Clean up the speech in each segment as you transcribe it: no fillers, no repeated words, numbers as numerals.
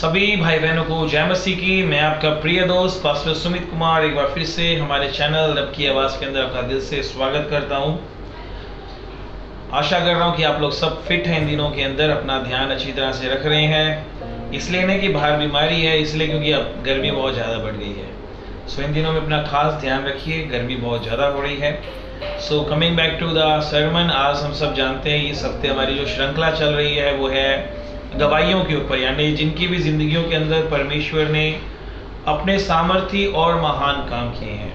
सभी भाई बहनों को जय मसीह की। मैं आपका प्रिय दोस्त पास्टर सुमित कुमार एक बार फिर से हमारे चैनल रब की आवाज़ के अंदर आपका दिल से स्वागत करता हूं। आशा कर रहा हूं कि आप लोग सब फिट हैं। इन दिनों के अंदर अपना ध्यान अच्छी तरह से रख रहे हैं। इसलिए नहीं कि बाहर बीमारी है, इसलिए क्योंकि अब गर्मी बहुत ज़्यादा बढ़ गई है। सो इन दिनों में अपना खास ध्यान रखिए, गर्मी बहुत ज़्यादा हो रही है। So coming back to the sermon, आज हम सब जानते हैं इस हफ्ते हमारी जो श्रृंखला चल रही है वो है गवाहियों के ऊपर, यानी जिनकी भी जिंदगियों के अंदर परमेश्वर ने अपने सामर्थी और महान काम किए हैं,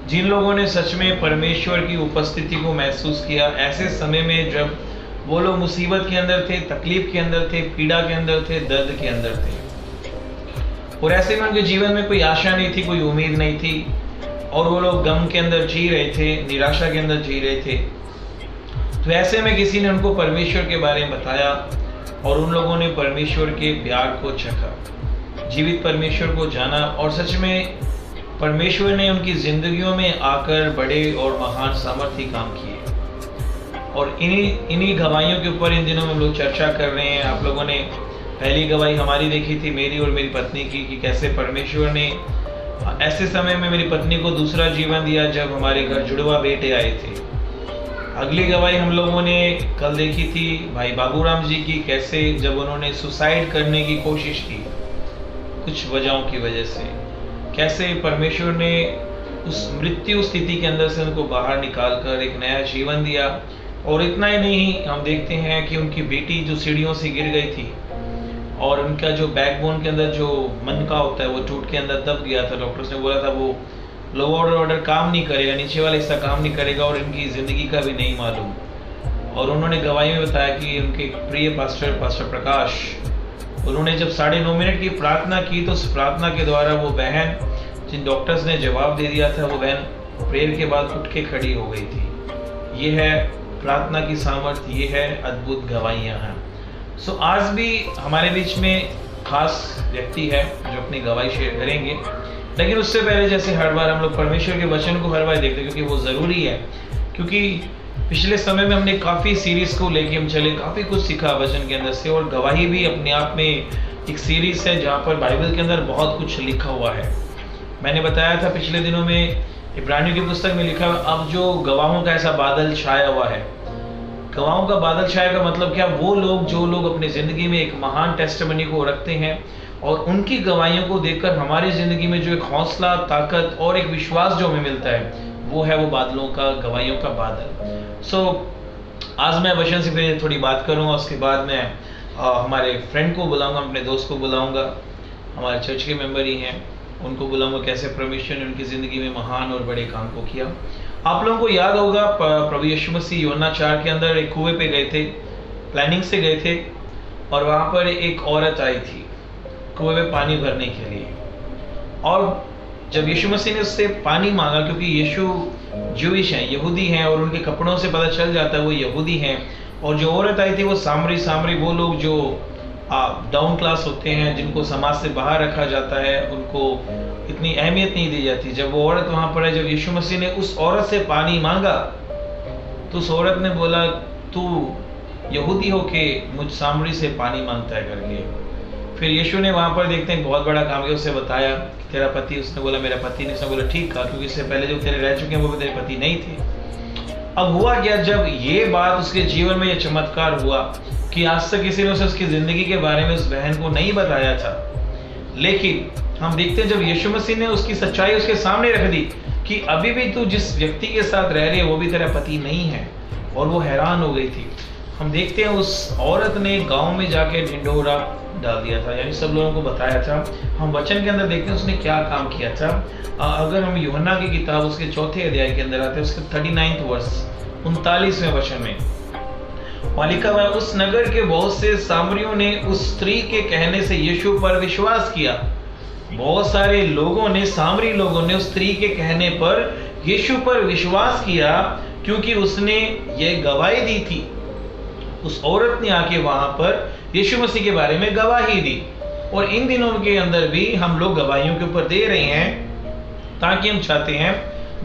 जिन लोगों ने सच में परमेश्वर की उपस्थिति को महसूस किया ऐसे समय में जब वो लोग मुसीबत के अंदर थे, तकलीफ के अंदर थे, पीड़ा के अंदर थे, दर्द के अंदर थे, और ऐसे में उनके जीवन में कोई आशा नहीं थी, कोई उम्मीद नहीं थी, और वो लोग गम के अंदर जी रहे थे, निराशा के अंदर जी रहे थे। तो ऐसे में किसी ने उनको परमेश्वर के बारे में बताया और उन लोगों ने परमेश्वर के प्यार को चखा, जीवित परमेश्वर को जाना, और सच में परमेश्वर ने उनकी जिंदगियों में आकर बड़े और महान सामर्थी काम किए। और इन्हीं गवाहियों के ऊपर इन दिनों में हम लोग चर्चा कर रहे हैं। आप लोगों ने पहली गवाही हमारी देखी थी, मेरी और मेरी पत्नी की, कि कैसे परमेश्वर ने ऐसे समय में मेरी पत्नी को दूसरा जीवन दिया जब हमारे घर जुड़वा बेटे आए थे। अगली गवाही हम लोगों ने कल देखी थी भाई बाबूराम जी की, कैसे जब उन्होंने सुसाइड करने की कोशिश की कुछ वजहों की वजह से, कैसे परमेश्वर ने उस मृत्यु स्थिति के अंदर से उनको बाहर निकालकर एक नया जीवन दिया। और इतना ही नहीं, हम देखते हैं कि उनकी बेटी जो सीढ़ियों से गिर गई थी और उनका जो बैकबोन के अंदर जो मन का होता है वो टूट के अंदर दब गया था। डॉक्टर्स ने बोला था वो लोअर ऑर्डर काम नहीं करेगा, नीचे वाला हिस्सा काम नहीं करेगा, और इनकी ज़िंदगी का भी नहीं मालूम। और उन्होंने गवाही में बताया कि उनके प्रिय पास्टर प्रकाश, उन्होंने जब 9.5 मिनट की प्रार्थना की तो उस प्रार्थना के द्वारा वो बहन, जिन डॉक्टर्स ने जवाब दे दिया था, वो बहन प्रेयर के बाद उठ के खड़ी हो गई थी। ये है प्रार्थना की सामर्थ्य, ये है अद्भुत गवाहियाँ हैं। सो आज भी हमारे बीच में खास व्यक्ति है जो अपनी गवाही शेयर करेंगे, लेकिन उससे पहले जैसे हर बार हम लोग परमेश्वर के वचन को हर बार देखते हैं, क्योंकि वो ज़रूरी है। क्योंकि पिछले समय में हमने काफ़ी सीरीज़ को लेके हम चले, काफ़ी कुछ सीखा वचन के अंदर से, और गवाही भी अपने आप में एक सीरीज़ है जहाँ पर बाइबल के अंदर बहुत कुछ लिखा हुआ है। मैंने बताया था पिछले दिनों में इब्रानियों की पुस्तक में लिखा, अब जो गवाहों का ऐसा बादल छाया हुआ है। गवाहों का बादल छाया का मतलब क्या? वो लोग जो लोग अपनी ज़िंदगी में एक महान टेस्टिमनी को रखते हैं और उनकी गवाहियों को देखकर हमारी ज़िंदगी में जो एक हौसला, ताकत और एक विश्वास जो हमें मिलता है, वो है वो बादलों का, गवाहियों का बादल। सो आज मैं वचन से पहले थोड़ी बात करूँगा, उसके बाद मैं हमारे फ्रेंड को बुलाऊंगा, अपने दोस्त को बुलाऊंगा, हमारे चर्च के मेंबर ही हैं, उनको बुलाऊंगा, कैसे परमेश्वर ने उनकी ज़िंदगी में महान और बड़े काम को किया। आप लोगों को याद होगा प्रभु यीशु मसीह यूहन्ना 4 के अंदर एक कुएं पे गए थे, प्लानिंग से गए थे, और वहाँ पर एक औरत आई थी कुएं में पानी भरने के लिए। और जब यीशु मसीह ने उससे पानी मांगा, क्योंकि यीशु ज्यूइश हैं, यहूदी हैं, और उनके कपड़ों से पता चल जाता है वो यहूदी हैं। और जो औरत आई थी वो सामरी, वो लोग जो डाउन क्लास होते हैं, जिनको समाज से बाहर रखा जाता है, उनको इतनी अहमियत नहीं दी जाती। जब वो औरत वहाँ पर है, जब यीशु मसीह ने उस औरत से पानी मांगा तो उस औरत ने बोला, तू यहूदी हो के मुझ सामरी से पानी मांगता है करके। फिर यीशु ने वहाँ पर देखते हैं बहुत बड़ा काम किया, उससे बताया कि तेरा पति, उसने बोला मेरा पति नहीं। उसने बोला ठीक कहा, क्योंकि इससे पहले जो तेरे रह चुके हैं वो भी तेरे पति नहीं थे। अब हुआ क्या, जब ये बात उसके जीवन में ये चमत्कार हुआ कि आज तक किसी ने उसकी ज़िंदगी के बारे में उस बहन को नहीं बताया था, लेकिन हम देखते हैं जब यीशु मसीह ने उसकी सच्चाई उसके सामने रख दी कि अभी भी तू जिस व्यक्ति के साथ रह रही है वो भी तेरा पति नहीं है, और वो हैरान हो गई थी। हम देखते हैं उस औरत ने गांव में जाके ढिंढोरा डाल दिया था, यानी सब लोगों को बताया था। हम वचन के अंदर देखते हैं उसने क्या काम किया था। अगर हम यूहन्ना की किताब उसके 4थे अध्याय के अंदर आते हैं, उसके 39 वर्ष 39वें वचन में वहाँ लिखा हुआ है, उस नगर के बहुत से सामरियों ने उस स्त्री के कहने से यीशु पर विश्वास किया। बहुत सारे लोगों ने, सामरी लोगों ने उस स्त्री के कहने पर यीशु पर विश्वास किया, क्योंकि उसने ये गवाही दी थी। उस औरत ने आके वहां पर यीशु मसीह के बारे में गवाही दी। और इन दिनों के अंदर भी हम लोग गवाहियों के ऊपर दे रहे हैं, ताकि हम चाहते हैं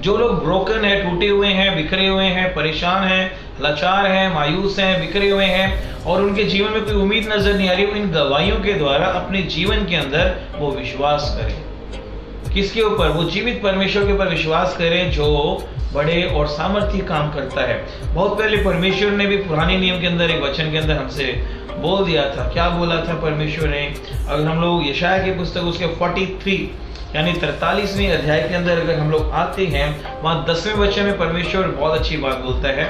जो लोग ब्रोकन है, टूटे हुए हैं, बिखरे हुए हैं, परेशान हैं, लाचार हैं, मायूस हैं, बिखरे हुए हैं और उनके जीवन में कोई उम्मीद नजर नहीं आ रही, इन गवाहियों के द्वारा अपने जीवन के अंदर वो विश्वास करें। किसके ऊपर? वो जीवित परमेश्वर के ऊपर विश्वास करें जो बड़े और सामर्थ्य काम करता है। बहुत पहले परमेश्वर ने भी पुराने नियम के अंदर एक वचन के अंदर हमसे बोल दिया था। क्या बोला था परमेश्वर ने? अगर हम लोग यशायाह की पुस्तक उसके 43 यानी 43वें अध्याय के अंदर अगर हम लोग आते हैं, वहाँ 10वें वचन में परमेश्वर बहुत अच्छी बात बोलता है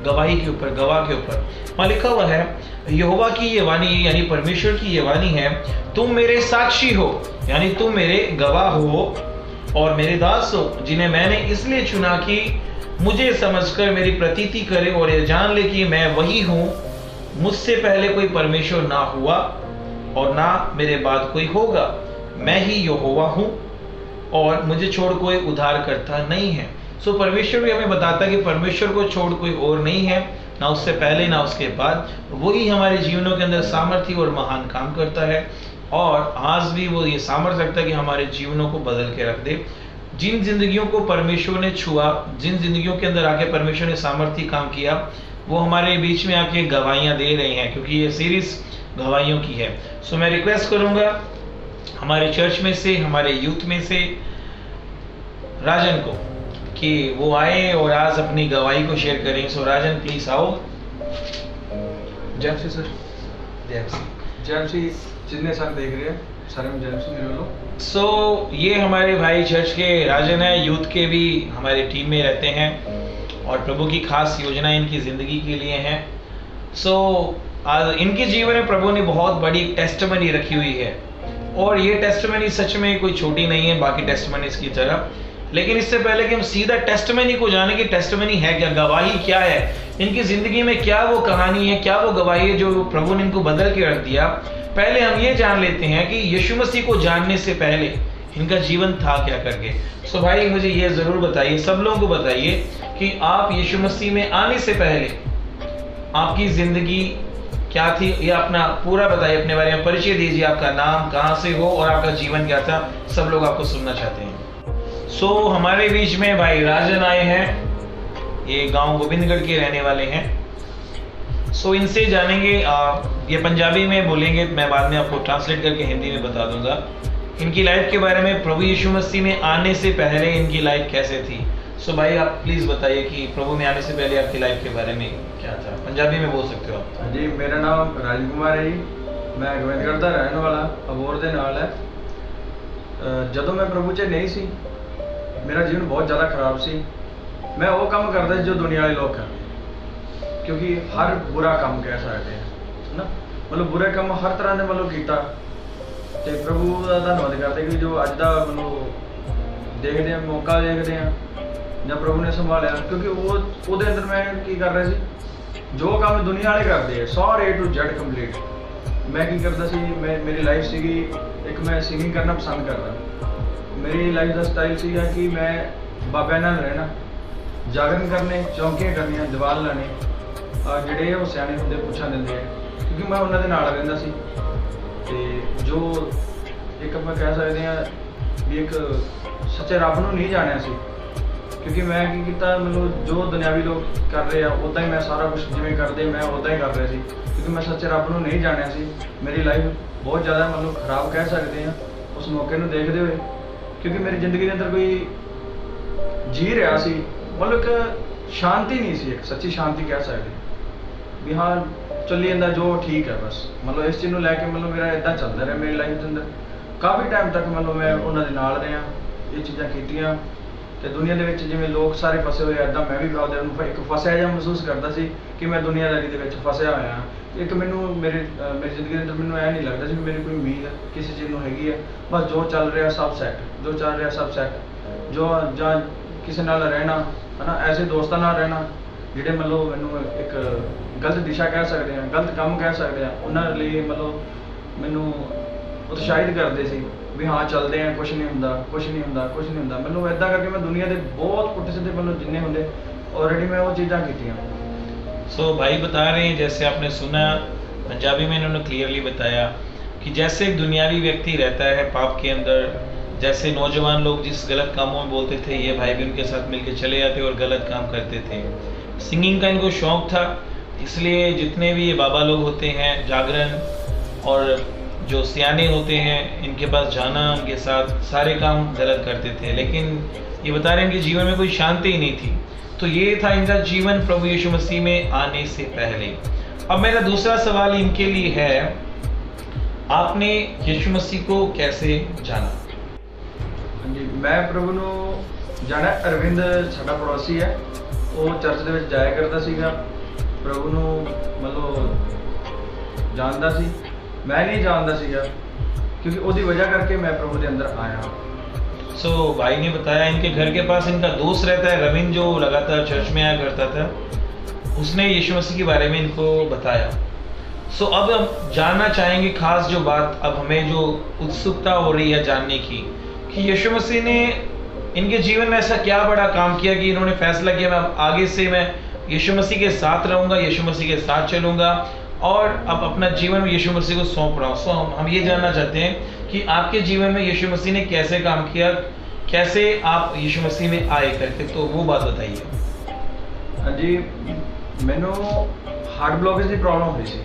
गवाही के ऊपर, गवाह के ऊपर। वहाँ लिखा हुआ है, यहोवा की ये वाणी यानी परमेश्वर की ये वाणी है, तुम मेरे साक्षी हो यानी तुम मेरे गवाह हो और मेरे दास हो, जिन्हें मैंने इसलिए चुना कि मुझे समझकर मेरी प्रतीति करे और ये जान ले कि मैं वही हूँ, मुझसे पहले कोई परमेश्वर ना हुआ और ना मेरे बाद कोई होगा। मैं ही यहोवा हूँ और मुझे छोड़ कोई उद्धार करता नहीं है। सो परमेश्वर भी हमें बताता है कि परमेश्वर को छोड़ कोई और नहीं है, ना उससे पहले ना उसके बाद। वही हमारे जीवनों के अंदर सामर्थ्य और महान काम करता है और आज भी वो ये सामर्थ्य रखता है कि हमारे जीवनों को बदल के रख दे। जिन जिंदगियों को परमेश्वर ने छुआ, जिन जिंदगियों के अंदर आके परमेश्वर ने सामर्थ्य काम किया, वो हमारे बीच में आके गवाहियां दे रहे हैं, क्योंकि ये सीरीज गवाहियों की है। सो मैं रिक्वेस्ट करूंगा हमारे चर्च में से, हमारे यूथ में से राजन को कि वो आए और आज अपनी गवाही को शेयर करें। सो राजन प्लीज आओ। जय सर। जय जितने सर देख रहे हैं सारे में जय मेरे लोग। सो ये हमारे भाई चर्च के राजन है, यूथ के भी हमारे टीम में रहते हैं और प्रभु की खास योजना इनकी जिंदगी के लिए है। सो आज इनके जीवन में प्रभु ने बहुत बड़ी टेस्टमनी रखी हुई है और ये टेस्टमनी सच में कोई छोटी नहीं है बाकी टेस्टमनीज की तरह। लेकिन इससे पहले कि हम सीधा टेस्टमनी को जाने कि टेस्टमनी है क्या, गवाही क्या है, इनकी जिंदगी में क्या वो कहानी है, क्या वो गवाही है जो प्रभु ने इनको बदल के रख दिया, पहले हम ये जान लेते हैं कि यीशु मसीह को जानने से पहले इनका जीवन था क्या करके। सो भाई मुझे ये जरूर बताइए, सब लोगों को बताइए कि आप यीशु मसीह में आने से पहले आपकी जिंदगी क्या थी, ये अपना पूरा बताइए, अपने बारे में परिचय दीजिए, आपका नाम, कहाँ से हो और आपका जीवन क्या था। सब लोग आपको सुनना चाहते हैं। सो हमारे बीच में भाई राजन आए हैं, ये गांव गोविंदगढ़ के रहने वाले हैं। सो इनसे जानेंगे, ये पंजाबी में बोलेंगे, मैं बाद में आपको ट्रांसलेट करके हिंदी में बता दूंगा इनकी लाइफ के बारे में, प्रभु यीशु मसीह में आने से पहले इनकी लाइफ कैसे थी। सो भाई आप प्लीज़ बताइए कि प्रभु में आने से पहले आपकी लाइफ के बारे में क्या था, पंजाबी में बोल सकते हो आप। जी मेरा नाम राज कुमार है जी, मैं गोविंदगढ़ का रहने वाला अबोर के नाल है। ਜਦੋਂ मैं प्रभु च नहीं सी, मेरा जीवन बहुत ज़्यादा खराब सी। मैं वो काम करता जो दुनिया वाले लोग करते, क्योंकि हर बुरा काम कह सकते हैं है ना, मतलब बुरे काम हर तरह ने मतलब किया। तो प्रभु का धन्यवाद करते कि जो अज का मतलब देखते हैं, मौका देखते हैं जब प्रभु ने संभालिया, क्योंकि वो अंदर मैं की कर रहा सी जो काम दुनिया वाले करते हैं सारे A to Z कंप्लीट। मैं की करता सी, मेरी लाइफ सी एक मैं सिंगिंग करना पसंद करता। मेरी लाइफ का स्टाइल सीगा कि मैं बाबा नाल रहना, जागरण करने, चौंकियां करनियां, दीवार लाने, ਜਿਹੜੇ ਉਹ ਸਿਆਣੇ ਹੁੰਦੇ ਪੁੱਛਾਂ ਦਿੰਦੇ ਆ, क्योंकि मैं ਉਹਨਾਂ ਦੇ ਨਾਲ ਰਹਿੰਦਾ ਸੀ। ਤੇ ਜੋ ਇੱਕ ਆਪਾਂ ਕਹਿ ਸਕਦੇ ਆ ਵੀ ਇੱਕ ਸੱਚੇ ਰੱਬ ਨੂੰ ਨਹੀਂ ਜਾਣਿਆ ਸੀ, क्योंकि मैं की ਕੀਤਾ मतलब जो दुनियावी लोग कर रहे हैं उदा ही मैं सारा कुछ जिवें करते मैं उदा ही कर रहा सी, क्योंकि मैं सच्चे रब नूं नहीं जाणिया सी। मेरी लाइफ बहुत ज़्यादा मतलब खराब कह सकते हैं उस मौके नूं देखते हुए, क्योंकि मेरी जिंदगी के अंदर कोई जी रहा सी, मतलब एक शांति नहीं सी, एक सच्ची शांति कह सकते भी हाँ चली जाता जो ठीक है बस। मतलब इस चीज़ को लैके मतलब मेरा इदा चलता रहा मेरी लाइफ के अंदर काफ़ी टाइम तक। मतलब मैं उन्होंने नाल रहा, ये चीज़ां कीतियां ते दुनिया दे विच जिवें लोग सारे फसे हुए इदा मैं भी एक फसिया जिहा महसूस करता सी कि मैं दुनियादारी दे विच फसिया होया। एक मैनू मेरी जिंदगी के अंदर मैनू नहीं लगता सी मेरी कोई उम्मीद किसी चीज़ हैगी है, बस जो चल रहा सब सैट, जो चल रहा सब सैट, जो जां किसी नाल रहना है ना, ऐसे दोस्तों नाल रहना जिहड़े मतलब मैनू एक गलत दिशा कह सकते हैं, गलत काम कह सकते हैं, उन्होंने लिए मतलब मैनू उत्साहित करते सी भी हाँ चलते हैं, कुछ नहीं होंदा, कुछ नहीं होंदा, कुछ नहीं होंदा। मैनू इदा करके मैं दुनिया के बहुत पुट्ठे सीधे मतलब जिन्ने होंदे ऑलरेडी मैं वो चीज़ां कीतियां। सो भाई बता रहे हैं, जैसे आपने सुना पंजाबी में इन्होंने क्लियरली बताया कि जैसे एक दुनियावी व्यक्ति रहता है पाप के अंदर, जैसे नौजवान लोग जिस गलत कामों में बोलते थे, ये भाई भी उनके साथ मिलकर चले जाते और गलत काम करते थे। सिंगिंग का इनको शौक़ था, इसलिए जितने भी ये बाबा लोग होते हैं, जागरण और जो सियाने होते हैं, इनके पास जाना, उनके साथ सारे काम गलत करते थे। लेकिन ये बता रहे हैं कि जीवन में कोई शांति ही नहीं थी। तो ये था इनका जीवन प्रभु यीशु मसीह में आने से पहले। अब मेरा दूसरा सवाल इनके लिए है, आपने यीशु मसीह को कैसे जाना? जी, मैं प्रभु ਨੂੰ ਜਾਣਿਆ। ਅਰਵਿੰਦ ਸਾਡਾ ਪੜੋਸੀ ਹੈ, ਉਹ ਚਰਚ ਦੇ ਵਿੱਚ ਜਾਇਆ ਕਰਦਾ ਸੀਗਾ। ਪ੍ਰਭੂ ਨੂੰ ਮਤਲਬ ਜਾਣਦਾ ਸੀ, ਮੈਂ ਨਹੀਂ ਜਾਣਦਾ ਸੀਗਾ, क्योंकि ਉਹਦੀ वजह करके मैं प्रभु के अंदर आया। सो भाई ने बताया इनके घर के पास इनका दोस्त रहता है रविंद्र, जो लगातार चर्च में आया करता था। उसने यीशु मसीह के बारे में इनको बताया। सो अब हम जानना चाहेंगे खास जो बात अब हमें जो उत्सुकता हो रही है जानने की, कि यीशु मसीह ने इनके जीवन में ऐसा क्या बड़ा काम किया कि इन्होंने फैसला किया मैं आगे से मैं यीशु मसीह के साथ रहूँगा, यीशु मसीह के साथ चलूँगा और अब अपना जीवन यीशु मसीह को सौंप रहा हूँ। सो हम ये जानना चाहते हैं कि आपके जीवन में यीशु मसीह ने कैसे काम किया, कैसे आप यीशु मसीह में आए करके, तो वो बात बताइए। हाँ जी, मैनू हार्ट ब्लॉकेज की प्रॉब्लम हुई सी।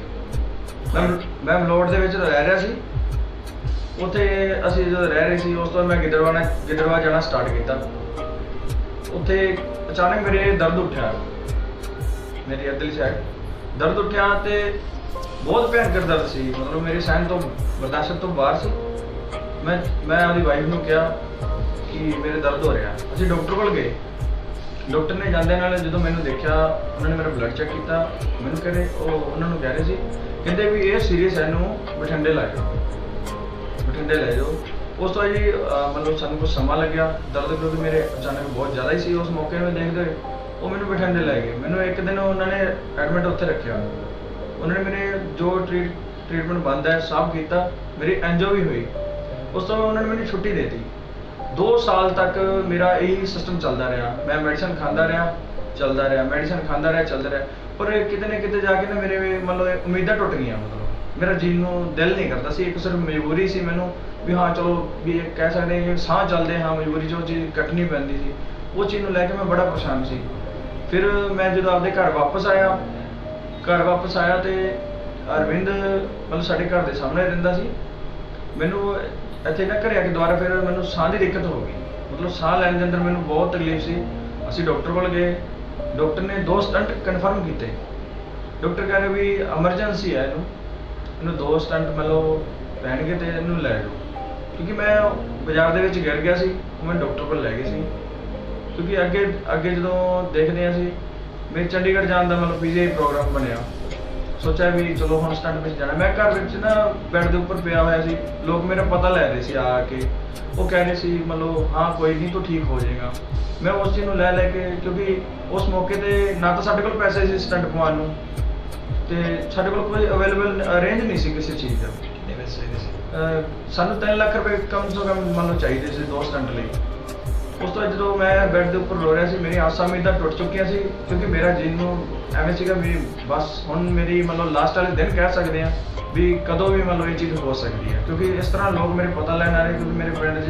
मैं ਮਲੋਟ ਦੇ ਵਿੱਚ ਰਹਿ ਰਿਹਾ ਸੀ। ਉੱਥੇ ਅਸੀਂ ਜਦੋਂ ਰਹਿ ਰਹੇ ਸੀ, ਉਸ ਤੋਂ ਮੈਂ ਗਿੱਦੜਵਾ ਜਾਣਾ ਸਟਾਰਟ ਕੀਤਾ। ਉੱਥੇ ਅਚਾਨਕ ਮੇਰੇ ਦਰਦ ਉੱਠਿਆ, ਮੇਰੀ ਅਦਲੀ ਸਾਈਡ ਦਰਦ ਉੱਠਿਆ ਤੇ ਬਹੁਤ ਭਿਆਨਕ ਦਰਦ ਸੀ, ਮਤਲਬ ਮੇਰੇ ਸਹਿਣ ਤੋਂ ਬਰਦਾਸ਼ਤ ਤੋਂ ਬਾਹਰ ਸੀ। ਮੈਂ ਆਪਣੀ ਵਾਈਫ ਨੂੰ ਕਿਹਾ ਕਿ ਮੇਰੇ ਦਰਦ ਹੋ ਰਿਹਾ। ਅਸੀਂ ਡਾਕਟਰ ਕੋਲ ਗਏ। ਡਾਕਟਰ ਨੇ ਜਾਂਦੇ ਨਾਲ ਜਦੋਂ ਮੈਨੂੰ ਦੇਖਿਆ, ਉਹਨਾਂ ਨੇ ਮੇਰਾ ਬਲੱਡ ਚੈੱਕ ਕੀਤਾ। ਮੈਨੂੰ ਕਹਿੰਦੇ ਉਹਨਾਂ ਨੂੰ ਕਹਿ ਰਹੇ ਸੀ, ਕਹਿੰਦੇ ਵੀ ਇਹ ਸੀਰੀਅਸ ਹੈ, ਇਹਨੂੰ ਬਠਿੰਡੇ ਲੈ ਜਾਓ, ਬਠਿੰਡੇ ਲੈ ਜਾਓ। ਉਸ ਤੋਂ ਜੀ ਮਤਲਬ ਸਾਨੂੰ ਕੁਛ ਸਮਾਂ ਲੱਗਿਆ। ਦਰਦ ਕਿਉਂਕਿ ਮੇਰੇ ਅਚਾਨਕ ਬਹੁਤ ਜ਼ਿਆਦਾ ਹੀ ਸੀ ਉਸ ਮੌਕੇ ਨੂੰ ਦੇਖਦੇ ਹੋਏ, ਉਹ ਮੈਨੂੰ ਬਠਿੰਡੇ ਲੈ ਗਏ। ਮੈਨੂੰ ਇੱਕ ਦਿਨ ਉਹਨਾਂ ਨੇ ਐਡਮਿਟ ਉੱਥੇ ਰੱਖਿਆ। ਉਹਨਾਂ ਨੇ ਮੇਰੇ ਜੋ ਟ੍ਰੀਟਮੈਂਟ ਬੰਦ ਹੈ ਸਭ ਕੀਤਾ, ਮੇਰੀ ਐਂਜੋ ਵੀ ਹੋਈ। ਉਸ ਤੋਂ ਉਹਨਾਂ ਨੇ ਮੈਨੂੰ ਛੁੱਟੀ ਦੇ ਦਿੱਤੀ। 2 ਸਾਲ ਤੱਕ ਮੇਰਾ ਇਹੀ ਸਿਸਟਮ ਚੱਲਦਾ ਰਿਹਾ। ਮੈਂ ਮੈਡੀਸਨ ਖਾਂਦਾ ਰਿਹਾ, ਚੱਲਦਾ ਰਿਹਾ, ਮੈਡੀਸਨ ਖਾਂਦਾ ਰਿਹਾ, ਚੱਲਦਾ ਰਿਹਾ। ਪਰ ਕਿਤੇ ਨਾ ਕਿਤੇ ਜਾ ਕੇ ਨਾ ਮੇਰੇ ਮਤਲਬ ਉਮੀਦਾਂ ਟੁੱਟ ਗਈਆਂ। ਮਤਲਬ ਮੇਰਾ ਜੀਣ ਨੂੰ ਦਿਲ ਨਹੀਂ ਕਰਦਾ ਸੀ। ਇੱਕ ਸਿਰਫ ਮਜਬੂਰੀ ਸੀ ਮੈਨੂੰ ਵੀ ਹਾਂ ਚਲੋ ਵੀ ਇਹ ਕਹਿ ਸਕਦੇ ਕਿ ਸਾਹ ਚੱਲਦੇ ਹਾਂ, ਮਜਬੂਰੀ 'ਚ ਉਹ ਚੀਜ਼ ਕੱਟਣੀ ਪੈਂਦੀ ਸੀ। ਉਹ ਚੀਜ਼ ਨੂੰ ਲੈ ਕੇ ਮੈਂ ਬੜਾ ਪਰੇਸ਼ਾਨ ਸੀ। ਫਿਰ ਮੈਂ ਜਦੋਂ ਆਪਦੇ ਘਰ ਵਾਪਸ ਆਇਆ ਤੇ ਅਰਵਿੰਦ ਮਤਲਬ ਸਾਡੇ ਘਰ ਦੇ ਸਾਹਮਣੇ ਰਹਿੰਦਾ ਸੀ। ਮੈਨੂੰ ਇੱਥੇ ਨਾ ਘਰੇ ਆ ਕੇ ਦੁਬਾਰਾ ਫਿਰ ਮੈਨੂੰ ਸਾਹ ਦੀ ਦਿੱਕਤ ਹੋ ਗਈ। ਮਤਲਬ ਸਾਹ ਲੈਣ ਦੇ ਅੰਦਰ ਮੈਨੂੰ ਬਹੁਤ ਤਕਲੀਫ ਸੀ। ਅਸੀਂ ਡਾਕਟਰ ਕੋਲ ਗਏ। ਡਾਕਟਰ ਨੇ 2 ਸਟੰਟ ਕਨਫਰਮ ਕੀਤੇ। ਡਾਕਟਰ ਕਹਿ ਰਹੇ ਵੀ ਐਮਰਜੈਂਸੀ ਹੈ, ਇਹਨੂੰ 2 ਸਟੰਟ ਮਤਲਬ ਪੈਣਗੇ ਤੇ ਇਹਨੂੰ ਲੈ ਜਾਓ। ਕਿਉਂਕਿ ਮੈਂ ਬਾਜ਼ਾਰ ਦੇ ਵਿੱਚ ਗਿਰ ਗਿਆ ਸੀ, ਮੈਂ ਡਾਕਟਰ ਕੋਲ ਲੈ ਗਏ ਸੀ। ਕਿਉਂਕਿ ਅੱਗੇ ਜਦੋਂ ਦੇਖਦੇ ਹਾਂ ਅਸੀਂ ਮੇਰੇ ਚੰਡੀਗੜ੍ਹ ਜਾਣ ਦਾ ਮਤਲਬ ਪੀਜੀਆਈ ਪ੍ਰੋਗਰਾਮ ਬਣਿਆ। ਸੋਚਿਆ ਵੀ ਚਲੋ ਹੁਣ ਸਟੰਟ ਵਿੱਚ ਜਾਣਾ। ਮੈਂ ਘਰ ਵਿੱਚ ਨਾ ਬੈੱਡ ਦੇ ਉੱਪਰ ਪਿਆ ਹੋਇਆ ਸੀ। ਲੋਕ ਮੇਰਾ ਪਤਾ ਲੈ ਰਹੇ ਸੀ ਆ ਕੇ। ਉਹ ਕਹਿ ਰਹੇ ਸੀ ਮਤਲਬ ਹਾਂ ਕੋਈ ਨਹੀਂ ਤੂੰ ਠੀਕ ਹੋ ਜਾਏਗਾ। ਮੈਂ ਉਸ ਚੀਜ਼ ਨੂੰ ਲੈ ਕੇ, ਕਿਉਂਕਿ ਉਸ ਮੌਕੇ 'ਤੇ ਨਾ ਤਾਂ ਸਾਡੇ ਕੋਲ ਪੈਸੇ ਸੀ ਸਟੰਟ ਪਵਾਉਣ ਨੂੰ, ਅਤੇ ਸਾਡੇ ਕੋਲ ਕੋਈ ਅਵੇਲੇਬਲ ਅਰੇਂਜ ਨਹੀਂ ਸੀ ਕਿਸੇ ਚੀਜ਼ ਦਾ। ਸਾਨੂੰ 3 ਲੱਖ ਰੁਪਏ ਕਮ ਤੋਂ ਕਮ ਮੰਨ ਲਓ ਚਾਹੀਦੇ ਸੀ 2 ਸਟੰਟ ਲਈ। ਉਸ ਤੋਂ ਜਦੋਂ ਮੈਂ ਬੈੱਡ ਦੇ ਉੱਪਰ ਰੋ ਰਿਹਾ ਸੀ, ਮੇਰੀ ਆਸਾਂ ਉਮੀਦਾਂ ਟੁੱਟ ਚੁੱਕੀਆਂ ਸੀ। ਕਿਉਂਕਿ ਮੇਰਾ ਜੀਣ ਨੂੰ ਐਵੇਂ ਸੀਗਾ ਵੀ ਬਸ ਹੁਣ ਮੇਰੀ ਮਤਲਬ ਲਾਸਟ ਵਾਲੇ ਦਿਨ ਕਹਿ ਸਕਦੇ ਹਾਂ ਵੀ ਕਦੋਂ ਵੀ ਮਤਲਬ ਇਹ ਚੀਜ਼ ਹੋ ਸਕਦੀ ਹੈ। ਕਿਉਂਕਿ ਇਸ ਤਰ੍ਹਾਂ ਲੋਕ ਮੇਰੇ ਪਤਾ ਲੈਣ ਆ ਰਹੇ, ਕਿਉਂਕਿ ਮੇਰੇ ਪਿੰਡ 'ਚ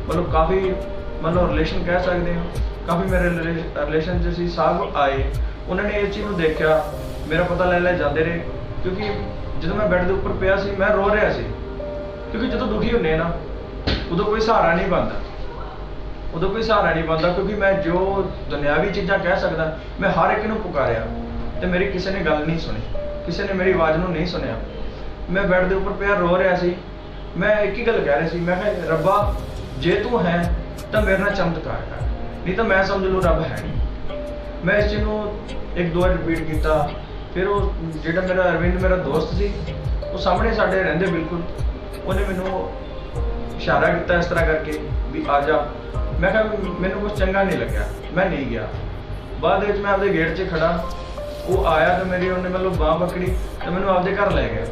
ਮਤਲਬ ਕਾਫੀ ਮਤਲਬ ਰਿਲੇਸ਼ਨ ਕਹਿ ਸਕਦੇ ਹਾਂ, ਕਾਫੀ ਮੇਰੇ ਰਿਲੇਸ਼ਨ 'ਚ ਸੀ। ਸਭ ਆਏ, ਉਹਨਾਂ ਨੇ ਇਸ ਚੀਜ਼ ਨੂੰ ਦੇਖਿਆ, ਮੇਰਾ ਪਤਾ ਲੈ ਜਾਂਦੇ ਰਹੇ। ਕਿਉਂਕਿ ਜਦੋਂ ਮੈਂ ਬੈੱਡ ਦੇ ਉੱਪਰ ਪਿਆ ਸੀ ਮੈਂ ਰੋ ਰਿਹਾ ਸੀ। ਕਿਉਂਕਿ ਜਦੋਂ ਦੁਖੀ ਹੁੰਦੇ ਨਾ ਉਦੋਂ ਕੋਈ ਸਹਾਰਾ ਨਹੀਂ ਬਣਦਾ, ਕਿਉਂਕਿ ਮੈਂ ਜੋ ਦੁਨਿਆਵੀ ਚੀਜ਼ਾਂ ਕਹਿ ਸਕਦਾ ਮੈਂ ਹਰ ਇੱਕ ਨੂੰ ਪੁਕਾਰਿਆ ਤੇ ਮੇਰੀ ਕਿਸੇ ਨੇ ਗੱਲ ਨਹੀਂ ਸੁਣੀ, ਕਿਸੇ ਨੇ ਮੇਰੀ ਆਵਾਜ਼ ਨੂੰ ਨਹੀਂ ਸੁਣਿਆ। ਮੈਂ ਬੈੱਡ ਦੇ ਉੱਪਰ ਪਿਆ ਰੋ ਰਿਹਾ ਸੀ। ਮੈਂ ਇੱਕ ਹੀ ਗੱਲ ਕਹਿ ਰਿਹਾ ਸੀ, ਮੈਂ ਕਿਹਾ ਰੱਬਾ ਜੇ ਤੂੰ ਹੈ ਤਾਂ ਮੇਰੇ ਨਾਲ ਚਮਤਕਾਰ ਕਰ, ਨਹੀਂ ਤਾਂ ਮੈਂ ਸਮਝ ਲਊ ਰੱਬ ਹੈ ਨਹੀਂ। ਮੈਂ ਇਸ ਚੀਜ਼ ਨੂੰ 1-2 ਵਾਰ ਰਿਪੀਟ ਕੀਤਾ। ਫਿਰ ਉਹ ਜਿਹੜਾ ਮੇਰਾ ਅਰਵਿੰਦ ਮੇਰਾ ਦੋਸਤ ਸੀ, ਉਹ ਸਾਹਮਣੇ ਸਾਡੇ ਰਹਿੰਦੇ ਬਿਲਕੁਲ, ਉਹਨੇ ਮੈਨੂੰ ਇਸ਼ਾਰਾ ਕੀਤਾ ਇਸ ਤਰ੍ਹਾਂ ਕਰਕੇ ਵੀ ਆ ਜਾ। ਮੈਂ ਕਿਹਾ ਮੈਨੂੰ ਕੁਛ ਚੰਗਾ ਨਹੀਂ ਲੱਗਿਆ, ਮੈਂ ਨਹੀਂ ਗਿਆ। ਬਾਅਦ ਵਿੱਚ ਮੈਂ ਆਪਦੇ ਗੇਟ 'ਚ ਖੜਾ, ਉਹ ਆਇਆ ਤੇ ਮੇਰੀ ਉਹਨੇ ਮਤਲਬ ਬਾਂਹ ਪਕੜੀ ਤੇ ਮੈਨੂੰ ਆਪਦੇ ਘਰ ਲੈ ਗਿਆ।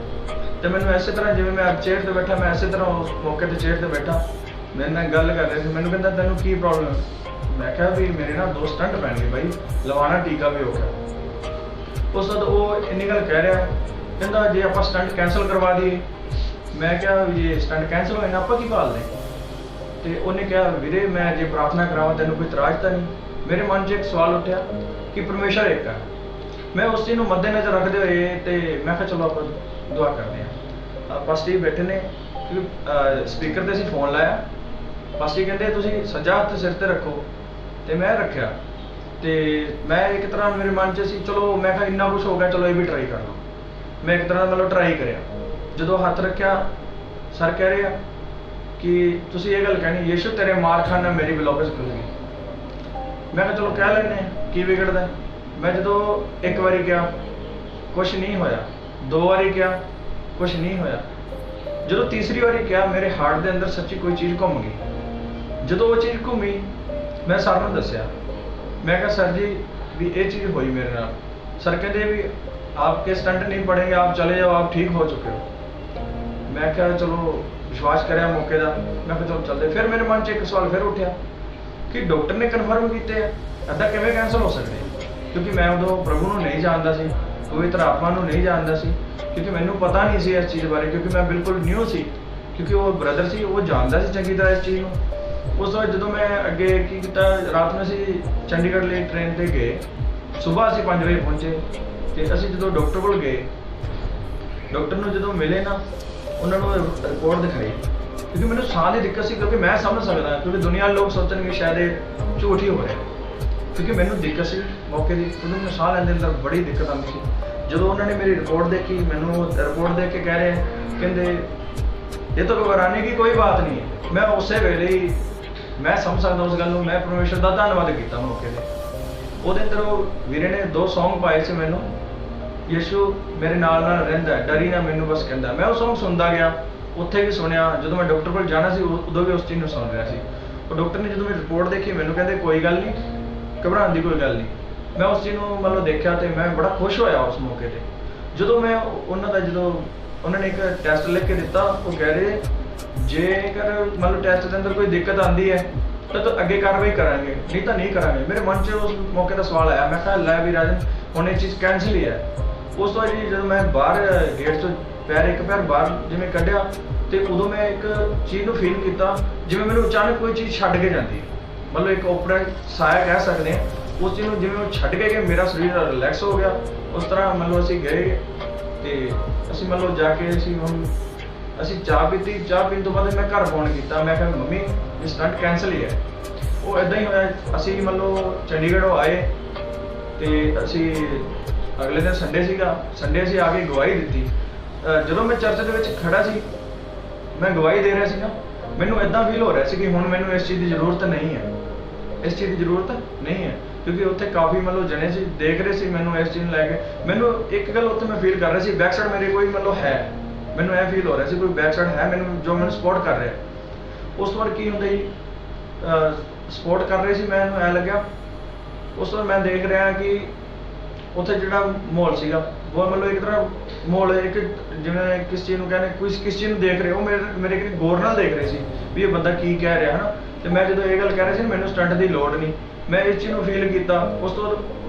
ਤੇ ਮੈਨੂੰ ਇਸੇ ਤਰ੍ਹਾਂ ਜਿਵੇਂ ਮੈਂ ਚੇਅਰ 'ਤੇ ਬੈਠਾ, ਮੈਂ ਇਸੇ ਤਰ੍ਹਾਂ ਉਸ ਮੌਕੇ 'ਤੇ ਚੇਅਰ 'ਤੇ ਬੈਠਾ, ਮੇਰੇ ਨਾਲ ਗੱਲ ਕਰ ਰਹੇ ਸੀ। ਮੈਨੂੰ ਕਹਿੰਦਾ ਤੈਨੂੰ ਕੀ ਪ੍ਰੋਬਲਮ ਹੈ? ਮੈਂ ਕਿਹਾ ਵੀ ਮੇਰੇ ਨਾਲ 2 ਸਟੰਟ ਪੈਣਗੇ ਬਾਈ, ਲਵਾਉਣਾ ਟੀਕਾ ਵੀ ਹੋ ਗਿਆ। ਉਸ ਤੋਂ ਉਹ ਇੰਨੀ ਗੱਲ ਕਹਿ ਰਿਹਾ, ਕਹਿੰਦਾ ਜੇ ਆਪਾਂ ਸਟੰਟ ਕੈਂਸਲ ਕਰਵਾ ਦਈਏ। ਮੈਂ ਕਿਹਾ ਵੀ ਜੇ ਸਟੰਟ ਕੈਂਸਲ ਹੋਏ ਨਾ ਆਪਾਂ ਕੀ ਭਾਲਦੇ? ਤੇ ਉਹਨੇ ਕਿਹਾ ਵੀਰੇ ਮੈਂ ਜੇ ਪ੍ਰਾਰਥਨਾ ਕਰਾਵਾਂ ਤੈਨੂੰ ਕੋਈ ਇਤਰਾਜ਼ ਤਾਂ ਨਹੀਂ? मेरे मन 'ਚ एक सवाल उठा कि परमेश्वर एक है। मैं उस चीज़ को मद्देनज़र रखते हुए तो मैं कहा चलो आप दुआ करते हैं। पास्टर जी बैठे ने क्योंकि स्पीकर से फोन लाया। पास्टर जी कहते तुसीं सज्जा हत्थ सिर ते रखो, तो मैं रखा। तो मैं एक तरह मेरे मन 'ਚ सी चलो मैं कहा इन्ना कुछ हो गया, चलो ये भी ट्राई कर लो। मैं एक तरह मतलब ट्राई करिया। जो हत्थ रखा सर कह रहे कि तुसीं ये गल कहनी यीशु तेरे मार खाना मेरी ब्लॉकेज खुल गई। मैं कहा चलो कह लेने की बिगड़दा। मैं जो एक बारी किया कुछ नहीं होया, 2 बारी किया कुछ नहीं होया, जो तीसरी बारी किया मेरे हार्ट के अंदर सच्ची कोई चीज़ घूम गई। जो वो चीज़ घूमी मैं सर ने दसिया। मैं कहा सर जी भी ये चीज़ हुई मेरे नाल। सर कहते भी आपके स्टंट नहीं पड़ेंगे, आप चले जाओ, आप ठीक हो चुके हो। मैं क्या चलो विश्वास कराया मौके का। मैं चलो चलते। फिर मेरे मन 'ਚ एक सवाल फिर उठा कि डॉक्टर ने कन्फर्म किए ऐसा किवें कैंसल हो सकते, क्योंकि मैं उदों प्रभु को नहीं जानता सी, पवित्र आत्मा को नहीं जानता सी, क्योंकि मैनू पता नहीं सी इस चीज़ बारे, क्योंकि मैं बिल्कुल न्यू सी। क्योंकि वो ब्रदर सी वो जानता सी चंगी तरह इस चीज़ को। उस वक्त जो मैं अगे की किया रात में असी चंडीगढ़ लिए ट्रेन पर गए, सुबह असी 5 बजे पहुँचे। तो असी जो डॉक्टर को गए, डॉक्टर को जो मिले ना उन्होंने रिपोर्ट दिखाई, क्योंकि मैंने साह की दिक्कत सी। क्योंकि मैं समझ सकता क्योंकि दुनिया लोग सोचेंगे शायद ये झूठ ही हो रहा है, क्योंकि मैंने दिक्कत सी मौके की। क्योंकि मैं साह लैंदे अंदर बड़ी दिक्कत आती थी। जो उन्होंने मेरी रिपोर्ट देखी, मैनू रिपोर्ट देख के कह रहे कहते ये तो घबराने की कोई बात नहीं है। मैं उस वेले ही मैं समझ सकता उस गल। मैं परमेश्वर का धन्यवाद किया मौके पर। वो अंदर वो वीरे ने 2 सॉन्ग पाए से मैनू, यीशु मेरे नाल रहिंदा डरी ना मैनू बस कहंदा। मैं वो सॉन्ग सुनता गया, उत्थे भी सुनिया। जो मैं डॉक्टर को जाना सी उदों भी उस चीज़ को सुन रहा सी। और डॉक्टर ने जो मेरी रिपोर्ट देखी मैनू कहते कोई गल नहीं, घबराने की कोई गल नहीं। मैं उस चीज़ को मतलब देखा तो मैं बड़ा खुश होया उस मौके पर। जो मैं उन्होंने जो उन्होंने एक टैसट लिख के दिता, वो कह रहे जेकर मतलब टैसट के अंदर कोई दिक्कत आती है तो अगे कार्रवाई करांगे, नहीं तो नहीं करांगे। मेरे मन 'ਚ उस मौके का सवाल आया। मैं कहा लै भी राजन हुण ये चीज़ कैंसल ही है। उस तो जी जो मैं बाहर गेट तो एक पैर बाहर जिवें कढ़िया तो उदों मैं एक चीज़ को फील किया जिवें मैनूं अचानक कोई चीज़ छड्ड के जाती, मतलब एक ओपरा साया कह सकते हैं। उस चीज़ को जिवें वो छड्ड के मेरा शरीर रिलैक्स हो गया। उस तरह मतलब असीं गए तो असीं मतलब जाके असीं चाह पीती। चाह पीने तो बाद मैं घर फोन किया। मैं कहा मम्मी ये स्टंट कैंसल ही है। वो इदां ही होया। असीं मतलब चंडीगढ़ आए तो असीं अगले दिन संडे सीगा। संडे असीं आके गवाही दी। जो मैं चर्च के खड़ा सी मैं गवाही दे रहा सी ना, मैनूं इदां फील हो रहा सी कि हुण मैनूं इस चीज़ की जरूरत नहीं है, इस चीज़ की जरूरत नहीं है। क्योंकि उत्थे काफ़ी मतलब जने सी देख रहे सी मैनूं इस चीज़ लैके। मैनूं एक गल उत्थे मैं फील कर रहा सी बैक साइड मेरे कोई मतलब है, मैनूं यह फील हो रहा सी कोई बैक साइड है मैनूं जो मैनूं सपोर्ट कर रहा है। उस बार की हुंदा जी सपोर्ट कर रहे सी, मैनूं ऐ लग्या। उस बार मैं देख रहा कि उत्थे जिहड़ा माहौल सीगा वो मतलब एक तरह माहौल एक जिवें किस चीज़ को कहने कोई किस चीज़ को देख रहे हो मेरे एक गौर नाल देख रहे सी भी ये बंदा की कह रहा है ना। तो मैं जो ये गल कह रहा सी मैनूं स्टंट की लोड़ नहीं, मैं इस चीज़ को फील किया। उस तो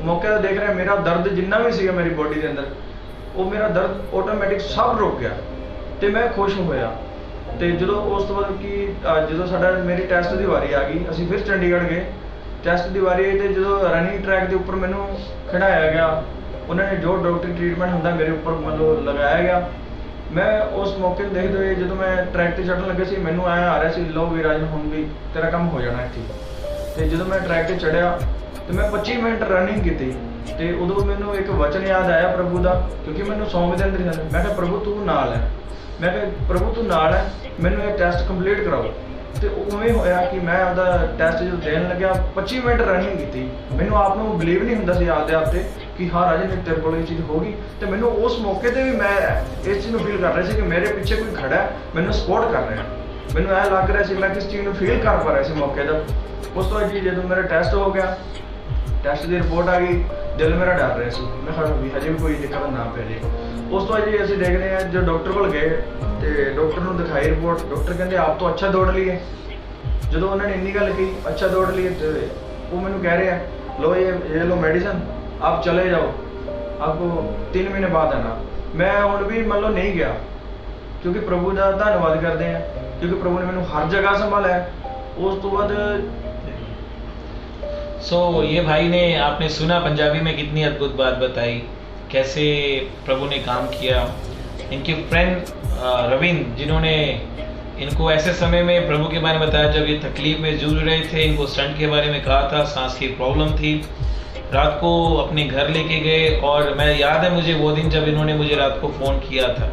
मौके पर देख रहा मेरा दर्द जिन्ना भी सीगा मेरी बॉडी के अंदर वो मेरा दर्द ऑटोमैटिक सब रुक गया तो मैं खुश होया। तो जो उस तो बाद कि जो साडा मेरी टैसट की वारी आ गई, असीं फिर चंडीगढ़ गए। टैसट की वारी आई तो जो रनिंग ट्रैक के उपर मैनू खड़ाया गया, उन्होंने जो डॉक्टरी ट्रीटमेंट होंदा मेरे उपर मतलब लगाया गया। मैं उस मौके को देखते हुए जो मैं ट्रैक से चढ़न लगे सी मैनू आया आ रहा सी लो भी राज हुण भी तेरा काम हो जाना इत्थे। तो जो मैं ट्रैक से चढ़िया तो मैं 25 मिनट रनिंग की। तो उदों मैनू एक वचन याद आया प्रभु का, क्योंकि मैनू सौंप दे अंदर ही मैं कहा प्रभु तू नाल है। मैं कहा प्रभु तू नाल है, मैनू ये टैसट कंप्लीट कराओ। तो उवें होया कि मैं आपका टैसट जो देन लग्या 25 मिनट रनिंग की। मैनू आप बिलीव नहीं होंदा सी आपदे आप ते कि हाँ राजे ने तेरे को ये चीज़ होगी। तो मैनू उस मौके पर भी मैं इस चीज़ को फील कर रहा सी कि मेरे पीछे कोई खड़ा है मैनू सपोर्ट कर रहा है। मैनू ऐ लग रहा सी मैं किस चीज़ को फील कर पा रहा सी मौके पर। उस तो जी जो मेरा टैसट हो गया, टैसट की रिपोर्ट आ गई, दिल मेरा डर रहा सी। मैं खड़ा भी हजे भी कोई दिक्कत ना पै जाए। उस तो जी असं देखते हैं जो डॉक्टर को गए तो डॉक्टर को दिखाई रिपोर्ट। डॉक्टर कहते आप तो अच्छा दौड़ लिए। जो उन्होंने इन्नी गल की अच्छा दौड़ लिए तो वो मैंने कह रहे हैं लो ये लो मेडिसिन आप चले जाओ, आपको 3 महीने बाद आना। मैं हुण भी मतलब नहीं गया, क्योंकि प्रभु का धन्यवाद करते हैं क्योंकि प्रभु ने मैंने हर जगह संभाला है। उस तो बाद ये भाई ने, आपने सुना पंजाबी में कितनी अद्भुत बात बताई, कैसे प्रभु ने काम किया। इनके फ्रेंड रविंद्र, जिन्होंने इनको ऐसे समय में प्रभु के बारे में बताया जब ये तकलीफ में जूझ रहे थे, इनको स्टंट के बारे में कहा था, सांस की प्रॉब्लम थी, रात को अपने घर लेके गए। और मैं याद है मुझे वो दिन जब इन्होंने मुझे रात को फ़ोन किया था,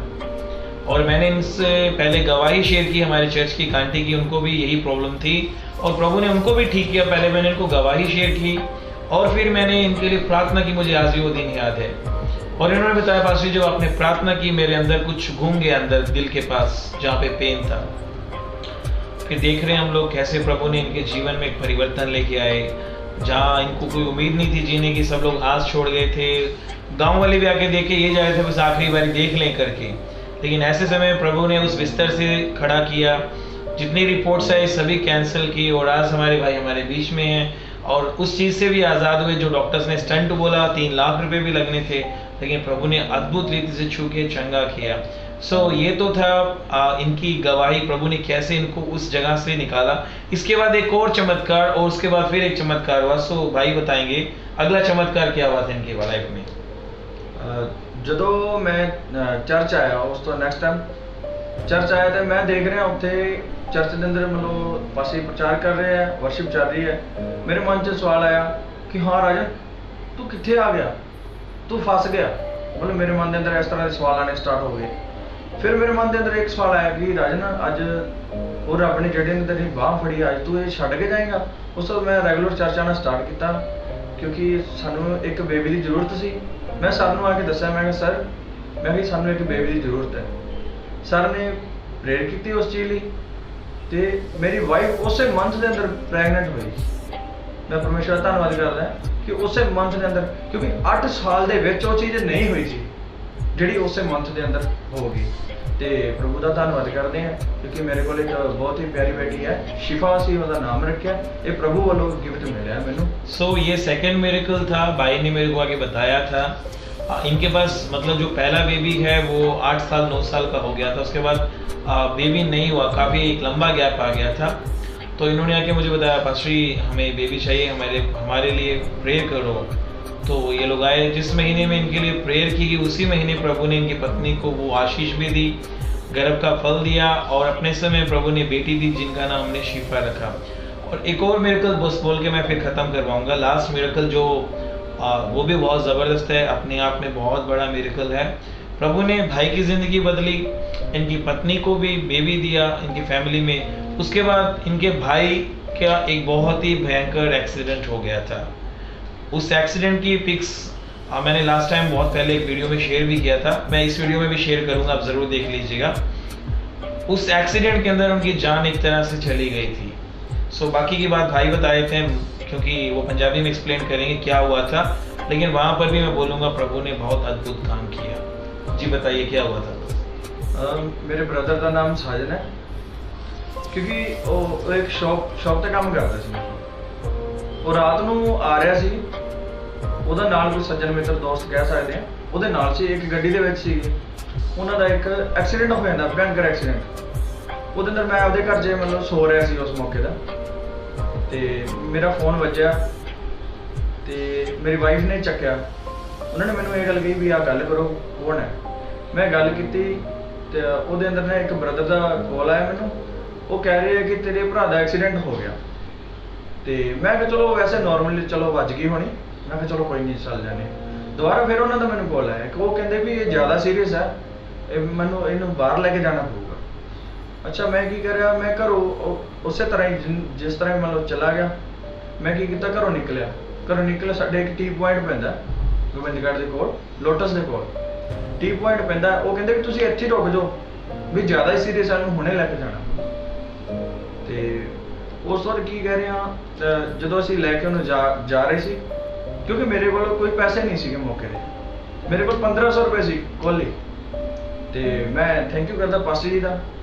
और मैंने इनसे पहले गवाही शेयर की हमारे चर्च की आंटी की, उनको भी यही प्रॉब्लम थी और प्रभु ने उनको भी ठीक किया। पहले मैंने इनको गवाही शेयर की और फिर मैंने इनके लिए प्रार्थना की, मुझे आज भी वो दिन याद है। और इन्होंने बताया, पास्टर जब आपने प्रार्थना की मेरे अंदर कुछ घूम गया, अंदर दिल के पास जहाँ पे पेन था। फिर देख रहे हैं हम लोग कैसे प्रभु ने इनके जीवन में एक परिवर्तन लेके आए, जहाँ इनको कोई उम्मीद नहीं थी जीने की, सब लोग आस छोड़ गए थे। गांव वाले भी आके देख के ये जा रहे थे बस आखिरी बारी देख लें करके, लेकिन ऐसे समय प्रभु ने उस बिस्तर से खड़ा किया, जितनी रिपोर्ट्स है सभी कैंसिल की, और आज हमारे भाई हमारे बीच में हैं और उस चीज़ से भी आज़ाद हुए जो डॉक्टर्स ने स्टंट बोला 3 लाख रुपए भी लगने थे, लेकिन प्रभु ने अद्भुत रीति से छू के चंगा किया। ये तो था इनकी गवाही, प्रभु ने कैसे इनको उस जगह से निकाला। इसके बाद एक और चमत्कार, और उसके बाद फिर एक चमत्कार हुआ। भाई बताएंगे अगला चमत्कार क्या हुआ था इनके लाइफ में। ਜਦੋਂ मैं चर्च आया उस तो नैक्सट टाइम चर्च आया तो मैं देख रहा उत्थे चर्च के अंदर मतलब पासे प्रचार कर रहे हैं, वर्शिप चल रही है। मेरे मन च सवाल आया कि हाँ राजन तू कित्थे आ गया, तू फस गया। मतलब मेरे मन के अंदर इस तरह के सवाल आने स्टार्ट हो गए। फिर मेरे मन के अंदर एक सवाल आया कि राजन अज वो रब ने जेडे ने तेरी बांह फड़ी, अज तू ये छड्ड के जाएगा। उस तो मैं रेगुलर चर्च आना स्टार्ट किया क्योंकि सानू एक बेबी की जरूरत सी। मैं सर नूं आके दस्सिया, मैं सर मैं सानू एक बेबी की जरूरत है। सर ने प्रेयर की उस चीज़ लई ते मेरी वाइफ उस मंथ के अंदर प्रैगनेंट हुई। मैं परमेश्वर का धन्नवाद करदा कि उस मंथ के अंदर, क्योंकि 8 साल दे विच वो चीज़ नहीं हुई सी जिहड़ी उस मंथ के अंदर हो गई। तो प्रभु का धन्नवाद करते हैं क्योंकि मेरे को एक बहुत ही प्यारी बेटी है, शिफा सी उसका नाम रखा। ये प्रभु वालों गिफ्ट मिला मैनू। ये सेकंड मिरेकल था, भाई ने मेरे को आगे बताया था। इनके पास मतलब जो पहला बेबी है वो 8 साल 9 साल का हो गया था, उसके बाद बेबी नहीं हुआ, काफ़ी एक लंबा गैप आ गया था। तो इन्होंने आके मुझे बताया पास्टर जी हमें बेबी चाहिए, हमारे लिए प्रेयर करो। तो ये लोग आए, जिस महीने में इनके लिए प्रेयर की गई उसी महीने प्रभु ने इनकी पत्नी को वो आशीष भी दी, गर्भ का फल दिया, और अपने समय प्रभु ने बेटी दी जिनका नाम हमने शिफा रखा। और एक और मिरेकल बस बोल के मैं फिर ख़त्म करवाऊंगा। लास्ट मिरेकल जो वो भी बहुत ज़बरदस्त है, अपने आप में बहुत बड़ा मिरेकल है। प्रभु ने भाई की ज़िंदगी बदली, इनकी पत्नी को भी बेबी दिया इनकी फैमिली में। उसके बाद इनके भाई का एक बहुत ही भयंकर एक्सीडेंट हो गया था। उस एक्सीडेंट की पिक्स मैंने लास्ट टाइम बहुत पहले एक वीडियो में शेयर भी किया था, मैं इस वीडियो में भी शेयर करूंगा, आप ज़रूर देख लीजिएगा। उस एक्सीडेंट के अंदर उनकी जान एक तरह से चली गई थी। बाकी की बात भाई बताए थे क्योंकि वो पंजाबी में एक्सप्लेन करेंगे क्या हुआ था, लेकिन वहाँ पर भी मैं बोलूँगा प्रभु ने बहुत अद्भुत काम किया। जी बताइए क्या हुआ था। मेरे ब्रदर का नाम साजन है, क्योंकि वो एक शॉप ते काम करता सी। वो रात नूं आ रहा सी, ਉਹਦਾ ਨਾਲ ਕੋਈ ਸੱਜਣ ਮਿੱਤਰ ਦੋਸਤ ਕਹਿ ਸਕਦੇ ਆ, ਉਹਦੇ ਨਾਲ ਸੀ ਇੱਕ ਗੱਡੀ ਦੇ ਵਿੱਚ ਸੀ। ਉਹਨਾਂ ਦਾ ਇੱਕ ਐਕਸੀਡੈਂਟ ਹੋ ਜਾਂਦਾ, ਭयंकर ਐਕਸੀਡੈਂਟ। ਉਹਦੇ ਅੰਦਰ ਮੈਂ ਆਪਦੇ ਘਰ 'ਚ ਮਤਲਬ ਸੋ ਰਿਹਾ ਸੀ ਉਸ ਮੌਕੇ ਦਾ, ਤੇ ਮੇਰਾ ਫੋਨ ਵੱਜਿਆ ਤੇ ਮੇਰੀ ਵਾਈਫ ਨੇ ਚੱਕਿਆ। ਉਹਨਾਂ ਨੇ ਮੈਨੂੰ ਇਹ ਗੱਲ ਕਹੀ ਵੀ ਆ ਗੱਲ ਕਰੋ ਕੌਣ ਹੈ। ਮੈਂ ਗੱਲ ਕੀਤੀ ਤੇ ਉਹਦੇ ਅੰਦਰ ਨਾ ਇੱਕ ਬ੍ਰਦਰ ਦਾ ਕਾਲ ਆਇਆ ਮੈਨੂੰ। ਉਹ ਕਹਿ ਰਹੇ ਆ ਕਿ ਤੇਰੇ ਭਰਾ ਦਾ ਐਕਸੀਡੈਂਟ ਹੋ ਗਿਆ। ਤੇ ਮੈਂ ਕਿਹਾ ਚਲੋ ਵੈਸੇ ਨੋਰਮਲੀ ਚਲੋ ਵੱਜ ਗਈ ਹੋਣੀ, मैं कहा चलो कोई नहीं चल जाने। दोबारा फिर उन्होंने मैंने कॉल आया कि वो कहते भी ये ज़्यादा सीरीयस है, मैनू इन्हू बाहर लैके जाना पऊगा। अच्छा मैं की कर, मैं घरों उस तरह ही जिस तरह मतलब चला गया। मैं की किया, घरों निकलिया साढ़े एक टी पॉइंट पैंदा गोबिंदगढ़ के कोल, लोटस के कोल टी पॉइंट पैंदा। वो कहते भी तुसीं इत्थे रुक जाओ भी ज़्यादा ही सीरीयस है, हुणे लैके जाना। तो उस वक्त की कह रहे हैं जो असीं लैके उन्हें जा रहे सी, क्योंकि मेरे को कोई पैसे नहीं सी मौके पे, मेरे को 1500 रुपए सी कोली। तो मैं थैंक यू करता पास्टर जी का,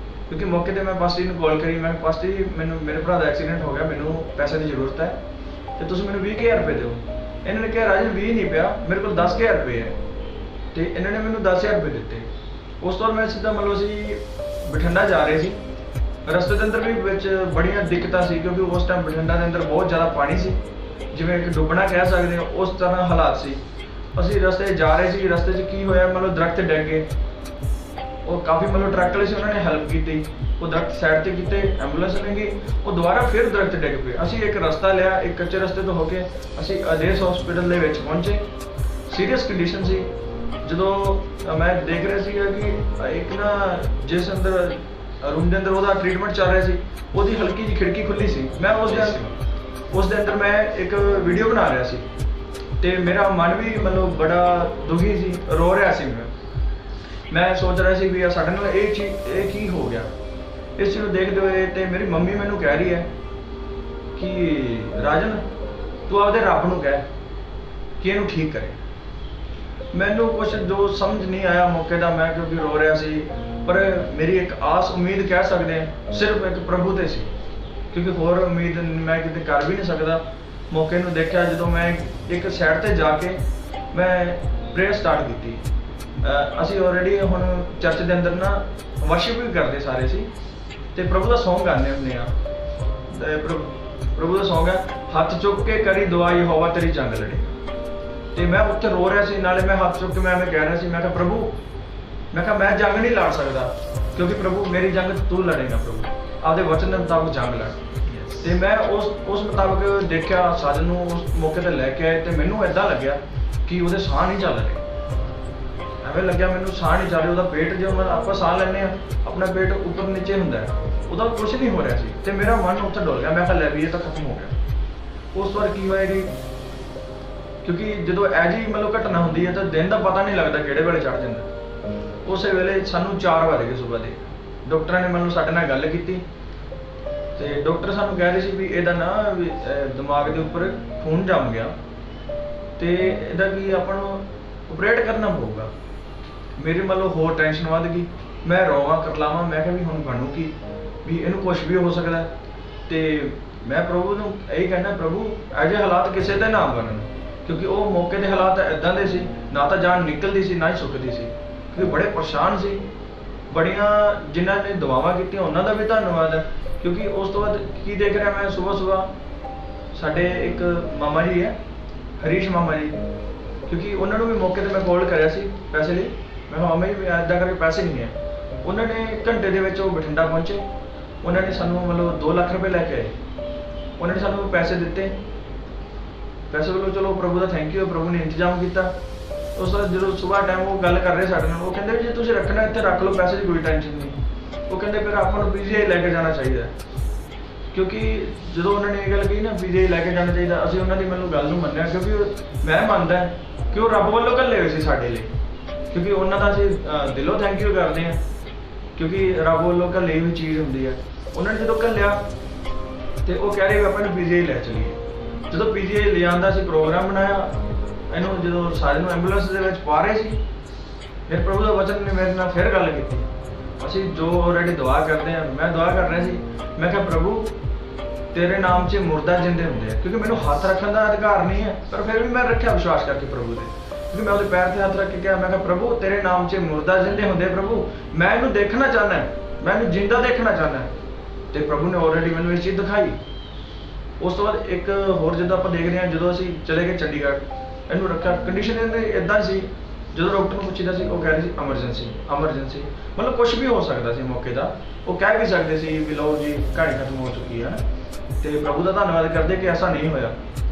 क्योंकि मौके पर मैं पास्टर जी ने कॉल करी। मैं पास्टर जी मैनू मेरे भरा का एक्सीडेंट हो गया, मैनू पैसे की जरूरत है, तो तुम मैनू 20,000 रुपये दो। इन्होंने कहा राजन 20 नहीं पिया, मेरे को 10,000 रुपये है। तो इन्होंने मैनू 10,000 रुपये दिते। उस तो मैं सीधा मतलब असी बठिंडा जा रहे थे, रस्ते के अंदर भी बड़िया दिक्कत सी, क्योंकि उस टाइम बठिंडा के अंदर बहुत ज़्यादा पानी सी। ਜਿਵੇਂ ਇੱਕ ਡੁੱਬਣਾ ਕਹਿ ਸਕਦੇ ਹੋ, ਉਸ ਤਰ੍ਹਾਂ ਹਾਲਾਤ ਸੀ। ਅਸੀਂ ਰਸਤੇ 'ਚ ਜਾ ਰਹੇ ਸੀ, ਰਸਤੇ 'ਚ ਕੀ ਹੋਇਆ, ਮਤਲਬ ਦਰਖਤ ਡਿੱਗ ਗਏ। ਉਹ ਕਾਫੀ ਮਤਲਬ ਟਰੱਕ ਵਾਲੇ ਸੀ, ਉਹਨਾਂ ਨੇ ਹੈਲਪ ਕੀਤੀ, ਉਹ ਦਰਖਤ ਸਾਈਡ ਤੇ ਕੀਤੇ, ਐਂਬੂਲੈਂਸ ਲੈ ਗਈ, ਉਹ ਦੁਬਾਰਾ ਫਿਰ ਦਰਖਤ ਡਿੱਗ ਪਏ। ਅਸੀਂ ਇੱਕ ਰਸਤਾ ਲਿਆ, ਇੱਕ ਕੱਚੇ ਰਸਤੇ ਤੋਂ ਹੋ ਕੇ ਅਸੀਂ ਆਦੇਸ਼ ਹਸਪੀਟਲ ਦੇ ਵਿੱਚ ਪਹੁੰਚੇ। ਸੀਰੀਅਸ ਕੰਡੀਸ਼ਨ ਸੀ। ਜਦੋਂ ਮੈਂ ਦੇਖ ਰਿਹਾ ਸੀਗਾ ਕਿ ਇੱਕ ਨਾ ਜਿਸ ਅੰਦਰ ਰੂਮ ਦੇ ਅੰਦਰ ਉਹਦਾ ਟ੍ਰੀਟਮੈਂਟ ਚੱਲ ਰਿਹਾ ਸੀ, ਉਹਦੀ ਹਲਕੀ ਜਿਹੀ ਖਿੜਕੀ ਖੁੱਲੀ ਸੀ। ਮੈਂ ਉਸ ਦੇ ਅੰਦਰ ਮੈਂ ਇੱਕ ਵੀਡੀਓ ਬਣਾ ਰਿਹਾ ਸੀ ਤੇ ਮੇਰਾ ਮਨ ਵੀ ਮਤਲਬ ਬੜਾ ਦੁਖੀ ਸੀ, ਰੋ ਰਿਹਾ ਸੀ। ਮੈਂ ਸੋਚ ਰਿਹਾ ਸੀ ਵੀ ਸਾਡੇ ਨਾਲ ਇਹ ਕੀ ਹੋ ਗਿਆ। ਇਸ ਚੀਜ਼ ਨੂੰ ਦੇਖਦੇ ਹੋਏ ਤੇ ਮੇਰੀ ਮੰਮੀ ਮੈਨੂੰ ਕਹਿ ਰਹੀ ਹੈ ਕਿ ਰਾਜਨ, ਤੂੰ ਆਪਦੇ ਰੱਬ ਨੂੰ ਕਹਿ ਕਿ ਇਹਨੂੰ ਠੀਕ ਕਰੇ। ਮੈਨੂੰ ਕੁਛ ਜੋ ਸਮਝ ਨਹੀਂ ਆਇਆ ਮੌਕੇ ਦਾ, ਮੈਂ ਕਿਉਂਕਿ ਰੋ ਰਿਹਾ ਸੀ, ਪਰ ਮੇਰੀ ਇੱਕ ਆਸ ਉਮੀਦ ਕਹਿ ਸਕਦੇ ਹਾਂ ਸਿਰਫ ਇੱਕ ਪ੍ਰਭੂ ਤੇ ਸੀ, ਕਿਉਂਕਿ ਹੋਰ ਉਮੀਦ ਮੈਂ ਕਿਤੇ ਕਰ ਵੀ ਨਹੀਂ ਸਕਦਾ। ਮੌਕੇ ਨੂੰ ਦੇਖਿਆ ਜਦੋਂ ਮੈਂ ਇੱਕ ਸਾਈਡ ਤੇ ਜਾ ਕੇ ਮੈਂ ਪ੍ਰੇਅਰ ਸਟਾਰਟ ਕੀਤੀ। ਅਸੀਂ ਆਲਰੇਡੀ ਹੁਣ ਚਰਚ ਦੇ ਅੰਦਰ ਨਾ ਵਰਸ਼ਿਪ ਵੀ ਕਰਦੇ ਸਾਰੇ ਸੀ ਤੇ ਪ੍ਰਭੂ ਦਾ ਸੌਂਗ ਗਾਉਂਦੇ ਹੁੰਦੇ ਆ। ਪ੍ਰਭੂ ਦਾ ਸੌਂਗ ਹੈ, ਹੱਥ ਚੁੱਕ ਕੇ ਕਰੀ ਦੁਆ ਯਹੋਵਾ ਤੇਰੀ ਜੰਗ ਲੜੇ। ਤੇ ਮੈਂ ਉੱਥੇ ਰੋ ਰਿਹਾ ਸੀ, ਨਾਲੇ ਮੈਂ ਹੱਥ ਚੁੱਕ ਕੇ ਮੈਂ ਕਹਿ ਰਿਹਾ ਸੀ, ਮੈਂ ਕਿਹਾ ਪ੍ਰਭੂ, ਮੈਂ ਜੰਗ ਨਹੀਂ ਲੜ ਸਕਦਾ, ਕਿਉਂਕਿ ਪ੍ਰਭੂ ਮੇਰੀ ਜੰਗ ਤੂੰ ਲੜੇਗਾ। ਪ੍ਰਭੂ ਆਪਦੇ ਵਚਨ ਦੇ ਮੁਤਾਬਕ ਜੰਗ ਲੜ। ਤੇ ਮੈਂ ਉਸ ਮੁਤਾਬਕ ਦੇਖਿਆ, ਸਾਜਨ ਨੂੰ ਉਸ ਮੌਕੇ ਤੇ ਲੈ ਕੇ ਆਏ ਤੇ ਮੈਨੂੰ ਏਦਾਂ ਲੱਗਿਆ ਕਿ ਉਹਦੇ ਸਾਹ ਨਹੀਂ ਚੱਲ ਰਹੇ। ਐਵੇਂ ਲੱਗਿਆ ਮੈਨੂੰ ਸਾਹ ਨਹੀਂ ਚੱਲ ਰਿਹਾ। ਉਹਦਾ ਪੇਟ, ਜੋ ਆਪਾਂ ਸਾਹ ਲੈਂਦੇ ਆ, ਆਪਣਾ ਪੇਟ ਉੱਪਰ ਨੀਚੇ ਹੁੰਦਾ ਹੈ, ਉਹਦਾ ਕੁਛ ਨਹੀਂ ਹੋ ਰਿਹਾ ਸੀ। ਤੇ ਮੇਰਾ ਮਨ ਉੱਥੇ ਡੁੱਲ ਗਿਆ। ਮੈਂ ਕਿਹਾ ਲੈ ਵੀ ਇਹ ਤਾਂ ਖਤਮ ਹੋ ਗਿਆ। ਉਸ ਵਾਰ ਕੀ ਹੋਇਆ ਜੀ, ਕਿਉਂਕਿ ਜਦੋਂ ਇਹ ਜਿਹੀ ਮਤਲਬ ਘਟਨਾ ਹੁੰਦੀ ਹੈ ਤਾਂ ਦਿਨ ਦਾ ਪਤਾ ਨਹੀਂ ਲੱਗਦਾ ਕਿਹੜੇ ਵੇਲੇ ਚੜ ਜਾਂਦਾ। ਉਸੇ ਵੇਲੇ ਸਾਨੂੰ 4 ਵਜ ਗਏ ਸੁਬਾਹ ਦੇ। ਡਾਕਟਰਾਂ ਨੇ ਮੈਨੂੰ ਸਾਡੇ ਨਾਲ ਗੱਲ ਕੀਤੀ ਤੇ ਡਾਕਟਰ ਸਾਨੂੰ ਕਹਿ ਰਹੇ ਸੀ ਵੀ ਇਹਦਾ ਨਾ ਦਿਮਾਗ ਦੇ ਉੱਪਰ ਖੂਨ ਜੰਮ ਗਿਆ ਤੇ ਇਹਦਾ ਕੀ ਆਪਾਂ ਨੂੰ ਆਪਰੇਟ ਕਰਨਾ ਪਊਗਾ। ਮੇਰੀ ਮਤਲਬ ਹੋਰ ਟੈਨਸ਼ਨ ਵੱਧ ਗਈ। ਮੈਂ ਰੋਵਾਂ ਕਰਲਾਵਾਂ, ਮੈਂ ਕਿਹਾ ਵੀ ਹੁਣ ਬਣੂ ਕੀ, ਵੀ ਇਹਨੂੰ ਕੁਝ ਵੀ ਹੋ ਸਕਦਾ। ਤੇ ਮੈਂ ਪ੍ਰਭੂ ਨੂੰ ਇਹੀ ਕਹਿਣਾ, ਪ੍ਰਭੂ ਇਹੋ ਜਿਹੇ ਹਾਲਾਤ ਕਿਸੇ ਦੇ ਨਾ ਬਣਨ, ਕਿਉਂਕਿ ਉਹ ਮੌਕੇ ਦੇ ਹਾਲਾਤ ਇੱਦਾਂ ਦੇ ਸੀ, ਨਾ ਤਾਂ ਜਾਨ ਨਿਕਲਦੀ ਸੀ ਨਾ ਹੀ ਸੁੱਕਦੀ ਸੀ, ਕਿਉਂਕਿ ਬੜੇ ਪਰੇਸ਼ਾਨ ਸੀ। ਬੜੀਆਂ ਜਿਨ੍ਹਾਂ ਨੇ ਦੁਆਵਾਂ ਕੀਤੀਆਂ ਉਹਨਾਂ ਦਾ ਵੀ ਧੰਨਵਾਦ ਹੈ, ਕਿਉਂਕਿ ਉਸ ਤੋਂ ਬਾਅਦ ਕੀ ਦੇਖ ਰਿਹਾ ਮੈਂ ਸੁਬਾਹ ਸਾਡੇ ਇੱਕ ਮਾਮਾ ਜੀ ਹੈ, ਹਰੀਸ਼ ਮਾਮਾ ਜੀ, ਕਿਉਂਕਿ ਉਹਨਾਂ ਨੂੰ ਵੀ ਮੌਕੇ ਤੇ ਮੈਂ ਕਾਲ ਕਰਿਆ ਸੀ ਪੈਸੇ ਲਈ। ਮੈਂ ਕਿਹਾ ਮਾਮਾ ਜੀ ਇੱਦਾਂ ਕਰਕੇ ਪੈਸੇ ਨਹੀਂ ਹੈ। ਉਹਨਾਂ ਨੇ ਘੰਟੇ ਦੇ ਵਿੱਚ ਉਹ ਬਠਿੰਡਾ ਪਹੁੰਚੇ। ਉਹਨਾਂ ਨੇ ਸਾਨੂੰ ਮਤਲਬ 2 ਲੱਖ ਰੁਪਏ ਲੈ ਕੇ ਆਏ। ਉਹਨਾਂ ਨੇ ਸਾਨੂੰ ਪੈਸੇ ਦਿੱਤੇ। ਪੈਸੇ ਵੱਲੋਂ ਚਲੋ ਪ੍ਰਭੂ ਦਾ ਥੈਂਕ ਯੂ, ਪ੍ਰਭੂ ਨੇ ਇੰਤਜ਼ਾਮ ਕੀਤਾ। ਉਸ ਤੋਂ ਜਦੋਂ ਸੁਬਾਹ ਟਾਈਮ ਉਹ ਗੱਲ ਕਰ ਰਹੇ ਸਾਡੇ ਨਾਲ, ਉਹ ਕਹਿੰਦੇ ਵੀ ਜੇ ਤੁਸੀਂ ਰੱਖਣਾ ਇੱਥੇ ਰੱਖ ਲਓ, ਪੈਸੇ ਦੀ ਕੋਈ ਟੈਨਸ਼ਨ ਨਹੀਂ। ਉਹ ਕਹਿੰਦੇ ਫਿਰ ਆਪਾਂ ਨੂੰ PGI ਲੈ ਕੇ ਜਾਣਾ ਚਾਹੀਦਾ, ਕਿਉਂਕਿ ਜਦੋਂ ਉਹਨਾਂ ਨੇ ਇਹ ਗੱਲ ਕਹੀ ਨਾ PGI ਲੈ ਕੇ ਜਾਣਾ ਚਾਹੀਦਾ, ਅਸੀਂ ਉਹਨਾਂ ਦੀ ਮੈਨੂੰ ਗੱਲ ਨੂੰ ਮੰਨਿਆ, ਕਿਉਂਕਿ ਮੈਂ ਮੰਨਦਾ ਕਿ ਉਹ ਰੱਬ ਵੱਲੋਂ ਘੱਲੇ ਹੋਏ ਸੀ ਸਾਡੇ ਲਈ, ਕਿਉਂਕਿ ਉਹਨਾਂ ਦਾ ਅਸੀਂ ਦਿਲੋਂ ਥੈਂਕ ਯੂ ਕਰਦੇ ਹਾਂ, ਕਿਉਂਕਿ ਰੱਬ ਵੱਲੋਂ ਘੱਲੀ ਹੋਈ ਚੀਜ਼ ਹੁੰਦੀ ਹੈ। ਉਹਨਾਂ ਨੇ ਜਦੋਂ ਘੱਲਿਆ ਤੇ ਉਹ ਕਹਿ ਰਹੇ ਵੀ ਆਪਾਂ ਨੂੰ PGI ਲੈ ਚਲੀਏ। ਜਦੋਂ PGI ਲਿਆਉਣ ਦਾ ਅਸੀਂ ਪ੍ਰੋਗਰਾਮ ਬਣਾਇਆ, ਇਹਨੂੰ ਜਦੋਂ ਸਾਰੇ ਨੂੰ ਐਂਬੂਲੈਂਸ ਦੇ ਵਿੱਚ ਪਾ ਰਹੇ ਸੀ, ਫਿਰ ਪ੍ਰਭੂ ਦਾ ਵਚਨ ਨੇ ਮੇਰੇ ਨਾਲ ਫਿਰ ਗੱਲ ਕੀਤੀ। ਅਸੀਂ ਜੋ ਆਲਰੇਡੀ ਦੁਆ ਕਰਦੇ ਹਾਂ, ਮੈਂ ਦੁਆ ਕਰ ਰਿਹਾ ਸੀ, ਮੈਂ ਕਿਹਾ ਪ੍ਰਭੂ ਤੇਰੇ ਨਾਮ 'ਚ ਮੁਰਦਾ ਜਿੰਦੇ ਹੁੰਦੇ ਆ, ਕਿਉਂਕਿ ਮੈਨੂੰ ਹੱਥ ਰੱਖਣ ਦਾ ਅਧਿਕਾਰ ਨਹੀਂ ਹੈ, ਪਰ ਫਿਰ ਵੀ ਮੈਂ ਰੱਖਿਆ ਵਿਸ਼ਵਾਸ ਕਰਕੇ ਪ੍ਰਭੂ ਤੇ, ਕਿਉਂਕਿ ਮੈਂ ਉਹਦੇ ਪੈਰ ਤੇ ਹੱਥ ਰੱਖ ਕੇ ਕਿਹਾ, ਮੈਂ ਕਿਹਾ ਪ੍ਰਭੂ ਤੇਰੇ ਨਾਮ 'ਚ ਮੁਰਦਾ ਜਿੰਦੇ ਹੁੰਦੇ, ਪ੍ਰਭੂ ਮੈਂ ਇਹਨੂੰ ਦੇਖਣਾ ਚਾਹੁੰਦਾ, ਮੈਂ ਇਹਨੂੰ ਜਿੰਦਾ ਦੇਖਣਾ ਚਾਹੁੰਦਾ। ਤੇ ਪ੍ਰਭੂ ਨੇ ਆਲਰੇਡੀ ਮੈਨੂੰ ਇਹ ਚੀਜ਼ ਦਿਖਾਈ। ਉਸ ਤੋਂ ਬਾਅਦ ਇੱਕ ਹੋਰ ਜਿੱਦਾਂ ਆਪਾਂ ਦੇਖ ਰਹੇ ਹਾਂ, ਜਦੋਂ ਅਸੀਂ ਚਲੇ ਗਏ ਚੰਡੀਗੜ੍ਹ, ਇਹਨੂੰ ਰੱਖਿਆ। ਕੰਡੀਸ਼ਨ ਇਹਦੀ ਇੱਦਾਂ ਸੀ, ਜਦੋਂ ਡਾਕਟਰ ਨੂੰ ਪੁੱਛੀਦਾ ਸੀ ਉਹ ਕਹਿ ਰਹੀ ਸੀ ਐਮਰਜੈਂਸੀ, ਮਤਲਬ ਕੁਝ ਵੀ ਹੋ ਸਕਦਾ ਸੀ ਮੌਕੇ ਦਾ। ਉਹ ਕਹਿ ਵੀ ਸਕਦੇ ਸੀ ਵੀ ਲਓ ਜੀ ਕਹਾਣੀ ਖਤਮ ਹੋ ਚੁੱਕੀ ਹੈ, ਤੇ ਪ੍ਰਭੂ ਦਾ ਧੰਨਵਾਦ ਕਰਦੇ ਕਿ ਐਸਾ ਨਹੀਂ ਹੋਇਆ।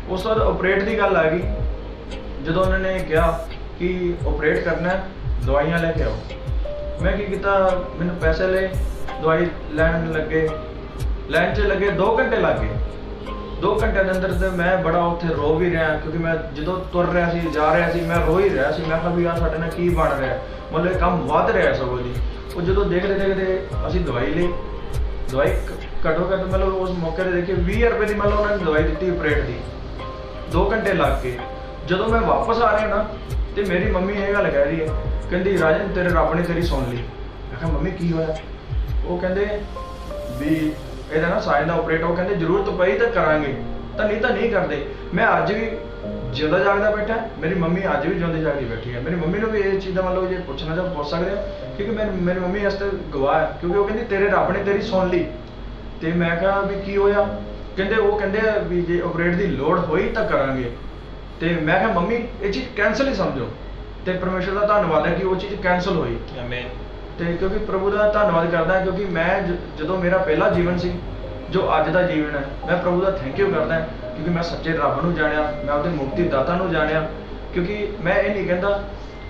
ਉਸ ਤੋਂ ਬਾਅਦ ਆਪਰੇਟ ਦੀ ਗੱਲ ਆ ਗਈ। ਜਦੋਂ ਉਹਨਾਂ ਨੇ ਕਿਹਾ ਕਿ ਆਪਰੇਟ ਕਰਨਾ, ਦਵਾਈਆਂ ਲੈ ਕੇ ਆਓ, ਮੈਂ ਕੀ ਕੀਤਾ, ਮੈਨੂੰ ਪੈਸੇ ਲਏ, ਦਵਾਈ ਲੈਣ ਲੱਗੇ, ਲਾਈਨ 'ਚ ਲੱਗੇ 2 ਘੰਟੇ ਲੱਗ ਗਏ। 2 ਘੰਟਿਆਂ ਦੇ ਅੰਦਰ ਤੇ ਮੈਂ ਬੜਾ ਉੱਥੇ ਰੋ ਵੀ ਰਿਹਾ, ਕਿਉਂਕਿ ਮੈਂ ਜਦੋਂ ਤੁਰ ਰਿਹਾ ਸੀ, ਜਾ ਰਿਹਾ ਸੀ, ਮੈਂ ਰੋ ਹੀ ਰਿਹਾ ਸੀ। ਮੈਂ ਕਿਹਾ ਵੀ ਯਾਰ ਸਾਡੇ ਨਾਲ ਕੀ ਬਣ ਰਿਹਾ, ਮਤਲਬ ਇਹ ਕੰਮ ਵੱਧ ਰਿਹਾ ਸਗੋਂ ਜੀ। ਉਹ ਜਦੋਂ ਦੇਖਦੇ ਅਸੀਂ ਦਵਾਈ ਲਈ, ਦਵਾਈ ਘੱਟੋ ਘੱਟ ਮਤਲਬ ਉਸ ਮੌਕੇ 'ਤੇ ਦੇਖੇ 20 ਰੁਪਏ ਦੀ ਮਤਲਬ ਉਹਨਾਂ ਨੇ ਦਵਾਈ ਦਿੱਤੀ ਆਪਰੇਟ ਦੀ। 2 ਘੰਟੇ ਲੱਗ ਕੇ ਜਦੋਂ ਮੈਂ ਵਾਪਸ ਆ ਰਿਹਾ ਨਾ, ਤੇ ਮੇਰੀ ਮੰਮੀ ਇਹ ਗੱਲ ਕਹਿ ਰਹੀ ਹੈ, ਕਹਿੰਦੀ ਰਾਜਨ ਤੇਰੇ ਰੱਬ ਨੇ ਤੇਰੀ ਸੁਣ ਲਈ। ਮੈਂ ਕਿਹਾ ਮੰਮੀ ਕੀ ਹੋਇਆ? ਉਹ ਕਹਿੰਦੇ ਵੀ ਇਹਦਾ ਨਾ ਸਾਇਨ ਦਾ ਆਪਰੇਟ, ਉਹ ਕਹਿੰਦੇ ਜ਼ਰੂਰਤ ਪਈ ਤਾਂ ਕਰਾਂਗੇ, ਤਾਂ ਨਹੀਂ ਕਰਦੇ। ਮੈਂ ਅੱਜ ਵੀ ਜਿਉਂਦਾ ਜਾਗਦਾ ਬੈਠਾ, ਮੇਰੀ ਮੰਮੀ ਅੱਜ ਵੀ ਜਿਉਂਦੀ ਜਾਗਦੀ ਬੈਠੀ ਹੈ। ਮੇਰੀ ਮੰਮੀ ਨੂੰ ਵੀ ਇਹ ਚੀਜ਼ ਦਾ ਮਤਲਬ ਜੇ ਪੁੱਛਣਾ ਚਾਹੋ ਪੁੱਛ ਸਕਦੇ ਹੋ, ਕਿਉਂਕਿ ਮੇਰੀ ਮੰਮੀ ਇਸ ਤੇ ਗਵਾਹ ਹੈ, ਕਿਉਂਕਿ ਉਹ ਕਹਿੰਦੀ ਤੇਰੇ ਰੱਬ ਨੇ ਤੇਰੀ ਸੁਣ ਲਈ। ਤੇ ਮੈਂ ਕਿਹਾ ਵੀ ਕੀ ਹੋਇਆ? ਕਹਿੰਦੇ ਉਹ ਕਹਿੰਦੇ ਆ ਵੀ ਜੇ ਆਪਰੇਟ ਦੀ ਲੋੜ ਹੋਈ ਤਾਂ ਕਰਾਂਗੇ। ਤੇ ਮੈਂ ਕਿਹਾ ਮੰਮੀ ਇਹ ਚੀਜ਼ ਕੈਂਸਲ ਹੀ ਸਮਝੋ, ਤੇ ਪਰਮੇਸ਼ਰ ਦਾ ਧੰਨਵਾਦ ਹੈ ਕਿ ਉਹ ਚੀਜ਼ ਕੈਂਸਲ ਹੋਈ। ਆਮੀਨ। ਤੇ ਕਿਉਂਕਿ ਪ੍ਰਭੂ ਦਾ ਧੰਨਵਾਦ ਕਰਦਾ ਕਿਉਂਕਿ ਮੈਂ ਜਦੋਂ ਮੇਰਾ ਪਹਿਲਾ ਜੀਵਨ ਸੀ ਜੋ ਅੱਜ ਦਾ ਜੀਵਨ ਹੈ, ਮੈਂ ਪ੍ਰਭੂ ਦਾ ਥੈਂਕ ਯੂ ਕਰਦਾ ਕਿਉਂਕਿ ਮੈਂ ਸੱਚੇ ਰੱਬ ਨੂੰ ਜਾਣਿਆ, ਮੈਂ ਉਹਦੇ ਮੁਕਤੀ ਦਾਤਾ ਨੂੰ ਜਾਣਿਆ। ਕਿਉਂਕਿ ਮੈਂ ਇਹ ਨਹੀਂ ਕਹਿੰਦਾ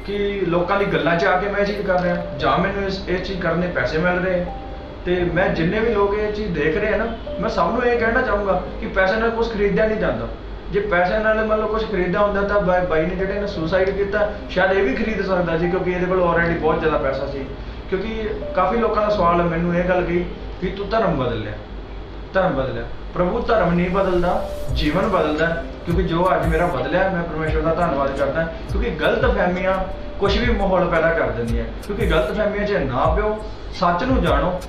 ਕਿ ਲੋਕਾਂ ਦੀ ਗੱਲਾਂ 'ਚ ਆ ਕੇ ਮੈਂ ਇਹ ਚੀਜ਼ ਕਰ ਰਿਹਾ ਜਾਂ ਮੈਨੂੰ ਇਹ ਚੀਜ਼ ਕਰਨ ਦੇ ਪੈਸੇ ਮਿਲ ਰਹੇ। ਤੇ ਮੈਂ ਜਿੰਨੇ ਵੀ ਲੋਕ ਇਹ ਚੀਜ਼ ਦੇਖ ਰਹੇ ਆ ਨਾ, ਮੈਂ ਸਭ ਨੂੰ ਇਹ ਕਹਿਣਾ ਚਾਹੂੰਗਾ ਕਿ ਪੈਸੇ ਨਾਲ ਕੁਝ ਖਰੀਦਿਆ ਨਹੀਂ ਜਾਂਦਾ। ਜੇ ਪੈਸੇ ਨਾਲ ਮਤਲਬ ਕੁਝ ਖਰੀਦਿਆ ਹੁੰਦਾ ਤਾਂ ਬਾਈ ਨੇ ਜਿਹੜੇ ਨੇ ਸੁਸਾਈਡ ਕੀਤਾ ਸ਼ਾਇਦ ਇਹ ਵੀ ਖਰੀਦ ਸਕਦਾ ਸੀ, ਕਿਉਂਕਿ ਇਹਦੇ ਕੋਲ ਆਲਰੇਡੀ ਬਹੁਤ ਜ਼ਿਆਦਾ ਪੈਸਾ ਸੀ। ਕਿਉਂਕਿ ਕਾਫੀ ਲੋਕਾਂ ਦਾ ਸਵਾਲ ਮੈਨੂੰ ਇਹ ਗੱਲ ਕਹੀ ਵੀ ਤੂੰ ਧਰਮ ਬਦਲ ਲਿਆ, ਧਰਮ ਬਦਲਿਆ। ਪ੍ਰਭੂ ਧਰਮ ਨਹੀਂ ਬਦਲਦਾ, ਜੀਵਨ ਬਦਲਦਾ। ਕਿਉਂਕਿ ਜੋ ਅੱਜ ਮੇਰਾ ਬਦਲਿਆ, ਮੈਂ ਪਰਮੇਸ਼ਰ ਦਾ ਧੰਨਵਾਦ ਕਰਦਾ ਕਿਉਂਕਿ ਗਲਤ ਫਹਿਮੀਆਂ ਕੁਝ ਵੀ ਮਾਹੌਲ ਪੈਦਾ ਕਰ ਦਿੰਦੀਆਂ। ਕਿਉਂਕਿ ਗਲਤ ਫਹਿਮੀਆਂ 'ਚ ਨਾ ਪਿਓ, ਸੱਚ ਨੂੰ ਜਾਣੋ,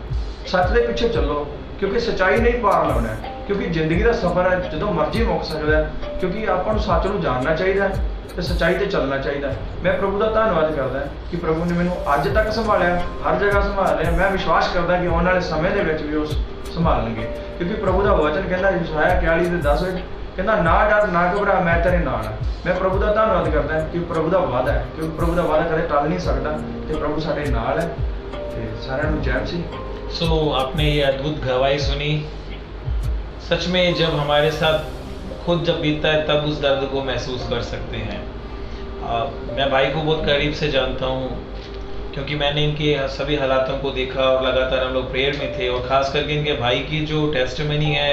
ਸੱਚ ਦੇ ਪਿੱਛੇ ਚੱਲੋ, ਕਿਉਂਕਿ ਸੱਚਾਈ ਨਹੀਂ ਪਾਰ ਲਾਉਣਾ। ਕਿਉਂਕਿ ਜ਼ਿੰਦਗੀ ਦਾ ਸਫ਼ਰ ਹੈ, ਜਦੋਂ ਮਰਜ਼ੀ ਮੁੱਕ ਸਕਦਾ। ਕਿਉਂਕਿ ਆਪਾਂ ਨੂੰ ਸੱਚ ਨੂੰ ਜਾਣਨਾ ਚਾਹੀਦਾ ਤੇ ਸੱਚਾਈ ਤੇ ਚੱਲਣਾ ਚਾਹੀਦਾ। ਮੈਂ ਪ੍ਰਭੂ ਦਾ ਧੰਨਵਾਦ ਕਰਦਾ ਕਿ ਪ੍ਰਭੂ ਨੇ ਮੈਨੂੰ ਅੱਜ ਤੱਕ ਸੰਭਾਲਿਆ, ਹਰ ਜਗ੍ਹਾ ਸੰਭਾਲ ਰਿਹਾ। ਮੈਂ ਵਿਸ਼ਵਾਸ ਕਰਦਾ ਕਿ ਆਉਣ ਵਾਲੇ ਸਮੇਂ ਦੇ ਵਿੱਚ ਵੀ ਉਹ ਸੰਭਾਲਣਗੇ। ਕਿਉਂਕਿ ਪ੍ਰਭੂ ਦਾ ਵਚਨ ਕਹਿੰਦਾ ਯਸ਼ਾਇਆ 41 ਦੇ 10 ਵਿੱਚ ਕਹਿੰਦਾ ਨਾ ਡਰ ਨਾ ਘਬਰਾ, ਮੈਂ ਤੇਰੇ ਨਾਲ ਹਾਂ। ਮੈਂ ਪ੍ਰਭੂ ਦਾ ਧੰਨਵਾਦ ਕਰਦਾ ਕਿ ਪ੍ਰਭੂ ਦਾ ਵਾਅਦਾ ਹੈ, ਕਿਉਂਕਿ ਪ੍ਰਭੂ ਦਾ ਵਾਅਦਾ ਕਦੇ ਟਲ ਨਹੀਂ ਸਕਦਾ ਤੇ ਪ੍ਰਭੂ ਸਾਡੇ ਨਾਲ ਹੈ। ਤੇ ਸਾਰਿਆਂ ਨੂੰ ਜੈ ਮਸੀਹ। सो आपने ये अद्भुत गवाही सुनी। सच में जब हमारे साथ खुद जब बीतता है तब उस दर्द को महसूस कर सकते हैं। मैं भाई को बहुत करीब से जानता हूँ क्योंकि मैंने इनके सभी हालातों को देखा और लगातार हम लोग प्रेयर में थे। और ख़ास करके इनके भाई की जो टेस्टिमनी है,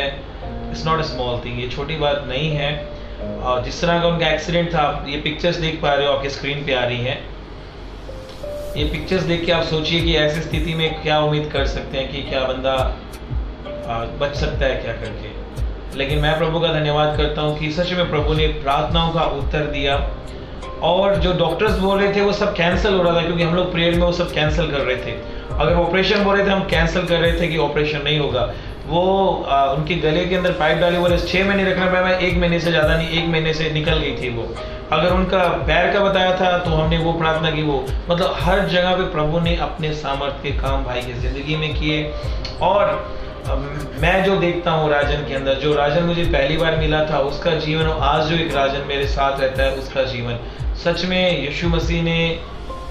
it's not a small thing, ये छोटी बात नहीं है। और जिस तरह का उनका एक्सीडेंट था, आप ये पिक्चर्स देख पा रहे हो, आपकी स्क्रीन पे आ रही हैं। ये पिक्चर्स देख के आप सोचिए कि ऐसी स्थिति में क्या उम्मीद कर सकते हैं कि क्या बंदा बच सकता है क्या करके। लेकिन मैं प्रभु का धन्यवाद करता हूँ कि सच में प्रभु ने प्रार्थनाओं का उत्तर दिया। और जो डॉक्टर्स बोल रहे थे वो सब कैंसिल हो रहा था, क्योंकि हम लोग प्रेयर में वो सब कैंसिल कर रहे थे। अगर ऑपरेशन बोल रहे थे, हम कैंसिल कर रहे थे कि ऑपरेशन नहीं होगा। वो उनके गले के अंदर पाइप डाली, बोले 6 महीने रखना पड़ा। 1 महीने से ज़्यादा नहीं, 1 महीने से निकल गई थी वो। अगर उनका पैर का बताया था तो हमने वो प्रार्थना की। वो मतलब हर जगह पे प्रभु ने अपने सामर्थ्य के काम भाई की ज़िंदगी में किए। और मैं जो देखता हूँ राजन के अंदर, जो राजन मुझे पहली बार मिला था उसका जीवन, और आज जो एक राजन मेरे साथ रहता है उसका जीवन, सच में यीशु मसीह ने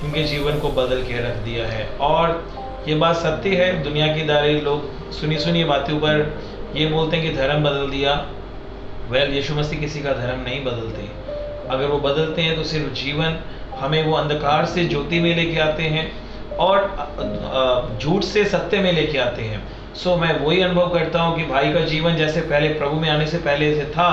इनके जीवन को बदल के रख दिया है। और ये बात सत्य है। दुनिया की दारी लोग सुनी बातों पर ये बोलते हैं कि धर्म बदल दिया। वेल, यीशु मसीह किसी का धर्म नहीं बदलते। अगर वो बदलते हैं तो सिर्फ जीवन, हमें वो अंधकार से ज्योति में लेके आते हैं और झूठ से सत्य में लेके आते हैं। सो मैं वही अनुभव करता हूँ कि भाई का जीवन जैसे पहले प्रभु में आने से पहले से था,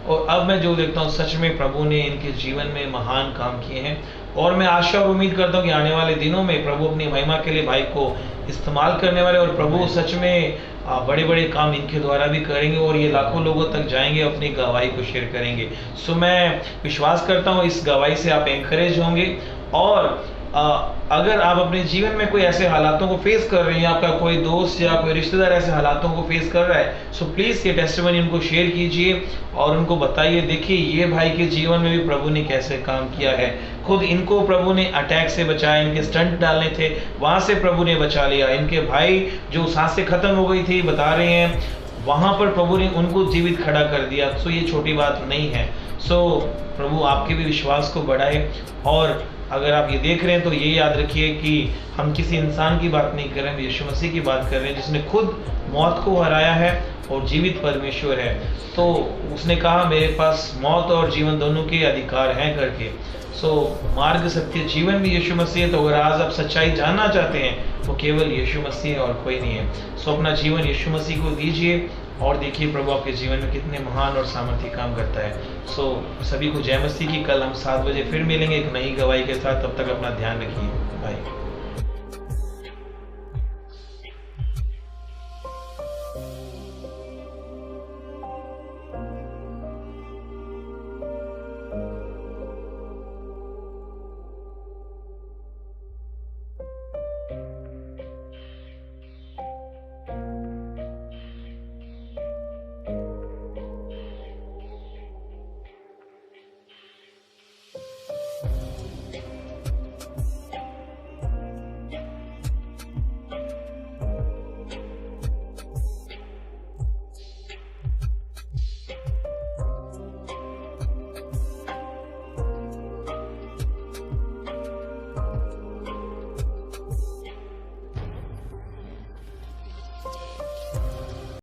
और अब मैं जो देखता हूँ सच में प्रभु ने इनके जीवन में महान काम किए हैं। और मैं आशा और उम्मीद करता हूँ कि आने वाले दिनों में प्रभु अपनी महिमा के लिए भाई को इस्तेमाल करने वाले, और प्रभु सच में बड़े बड़े काम इनके द्वारा भी करेंगे और ये लाखों लोगों तक जाएंगे, अपनी गवाही को शेयर करेंगे। सो मैं विश्वास करता हूँ इस गवाही से आप एनकरेज होंगे। और अगर आप अपने जीवन में कोई ऐसे हालातों को फेस कर रहे हैं, आपका कोई दोस्त या कोई रिश्तेदार ऐसे हालातों को फेस कर रहा है, सो प्लीज़ ये टेस्टिमनी उनको शेयर कीजिए और उनको बताइए, देखिए ये भाई के जीवन में भी प्रभु ने कैसे काम किया है। खुद इनको प्रभु ने अटैक से बचाया, इनके स्टंट डालने थे वहाँ से प्रभु ने बचा लिया। इनके भाई जो सांसें खत्म हो गई थी बता रहे हैं, वहाँ पर प्रभु ने उनको जीवित खड़ा कर दिया। सो ये छोटी बात नहीं है। सो प्रभु आपके भी विश्वास को बढ़ाए। और अगर आप ये देख रहे हैं तो ये याद रखिए कि हम किसी इंसान की बात नहीं कर रहे हैं, यीशु मसीह की बात कर रहे हैं, जिसने खुद मौत को हराया है और जीवित परमेश्वर है। तो उसने कहा मेरे पास मौत और जीवन दोनों के अधिकार हैं करके। सो मार्ग सत्य जीवन भी यीशु मसीह है। तो अगर आज आप सच्चाई जानना चाहते हैं तो केवल यीशु मसीह है और कोई नहीं है। सो अपना जीवन यीशु मसीह को दीजिए और देखिए प्रभु आपके जीवन में कितने महान और सामर्थ्य काम करता है। सो सभी को जय मसीह की। कल हम 7 बजे फिर मिलेंगे एक नई गवाही के साथ। तब तक अपना ध्यान रखिए। बाय।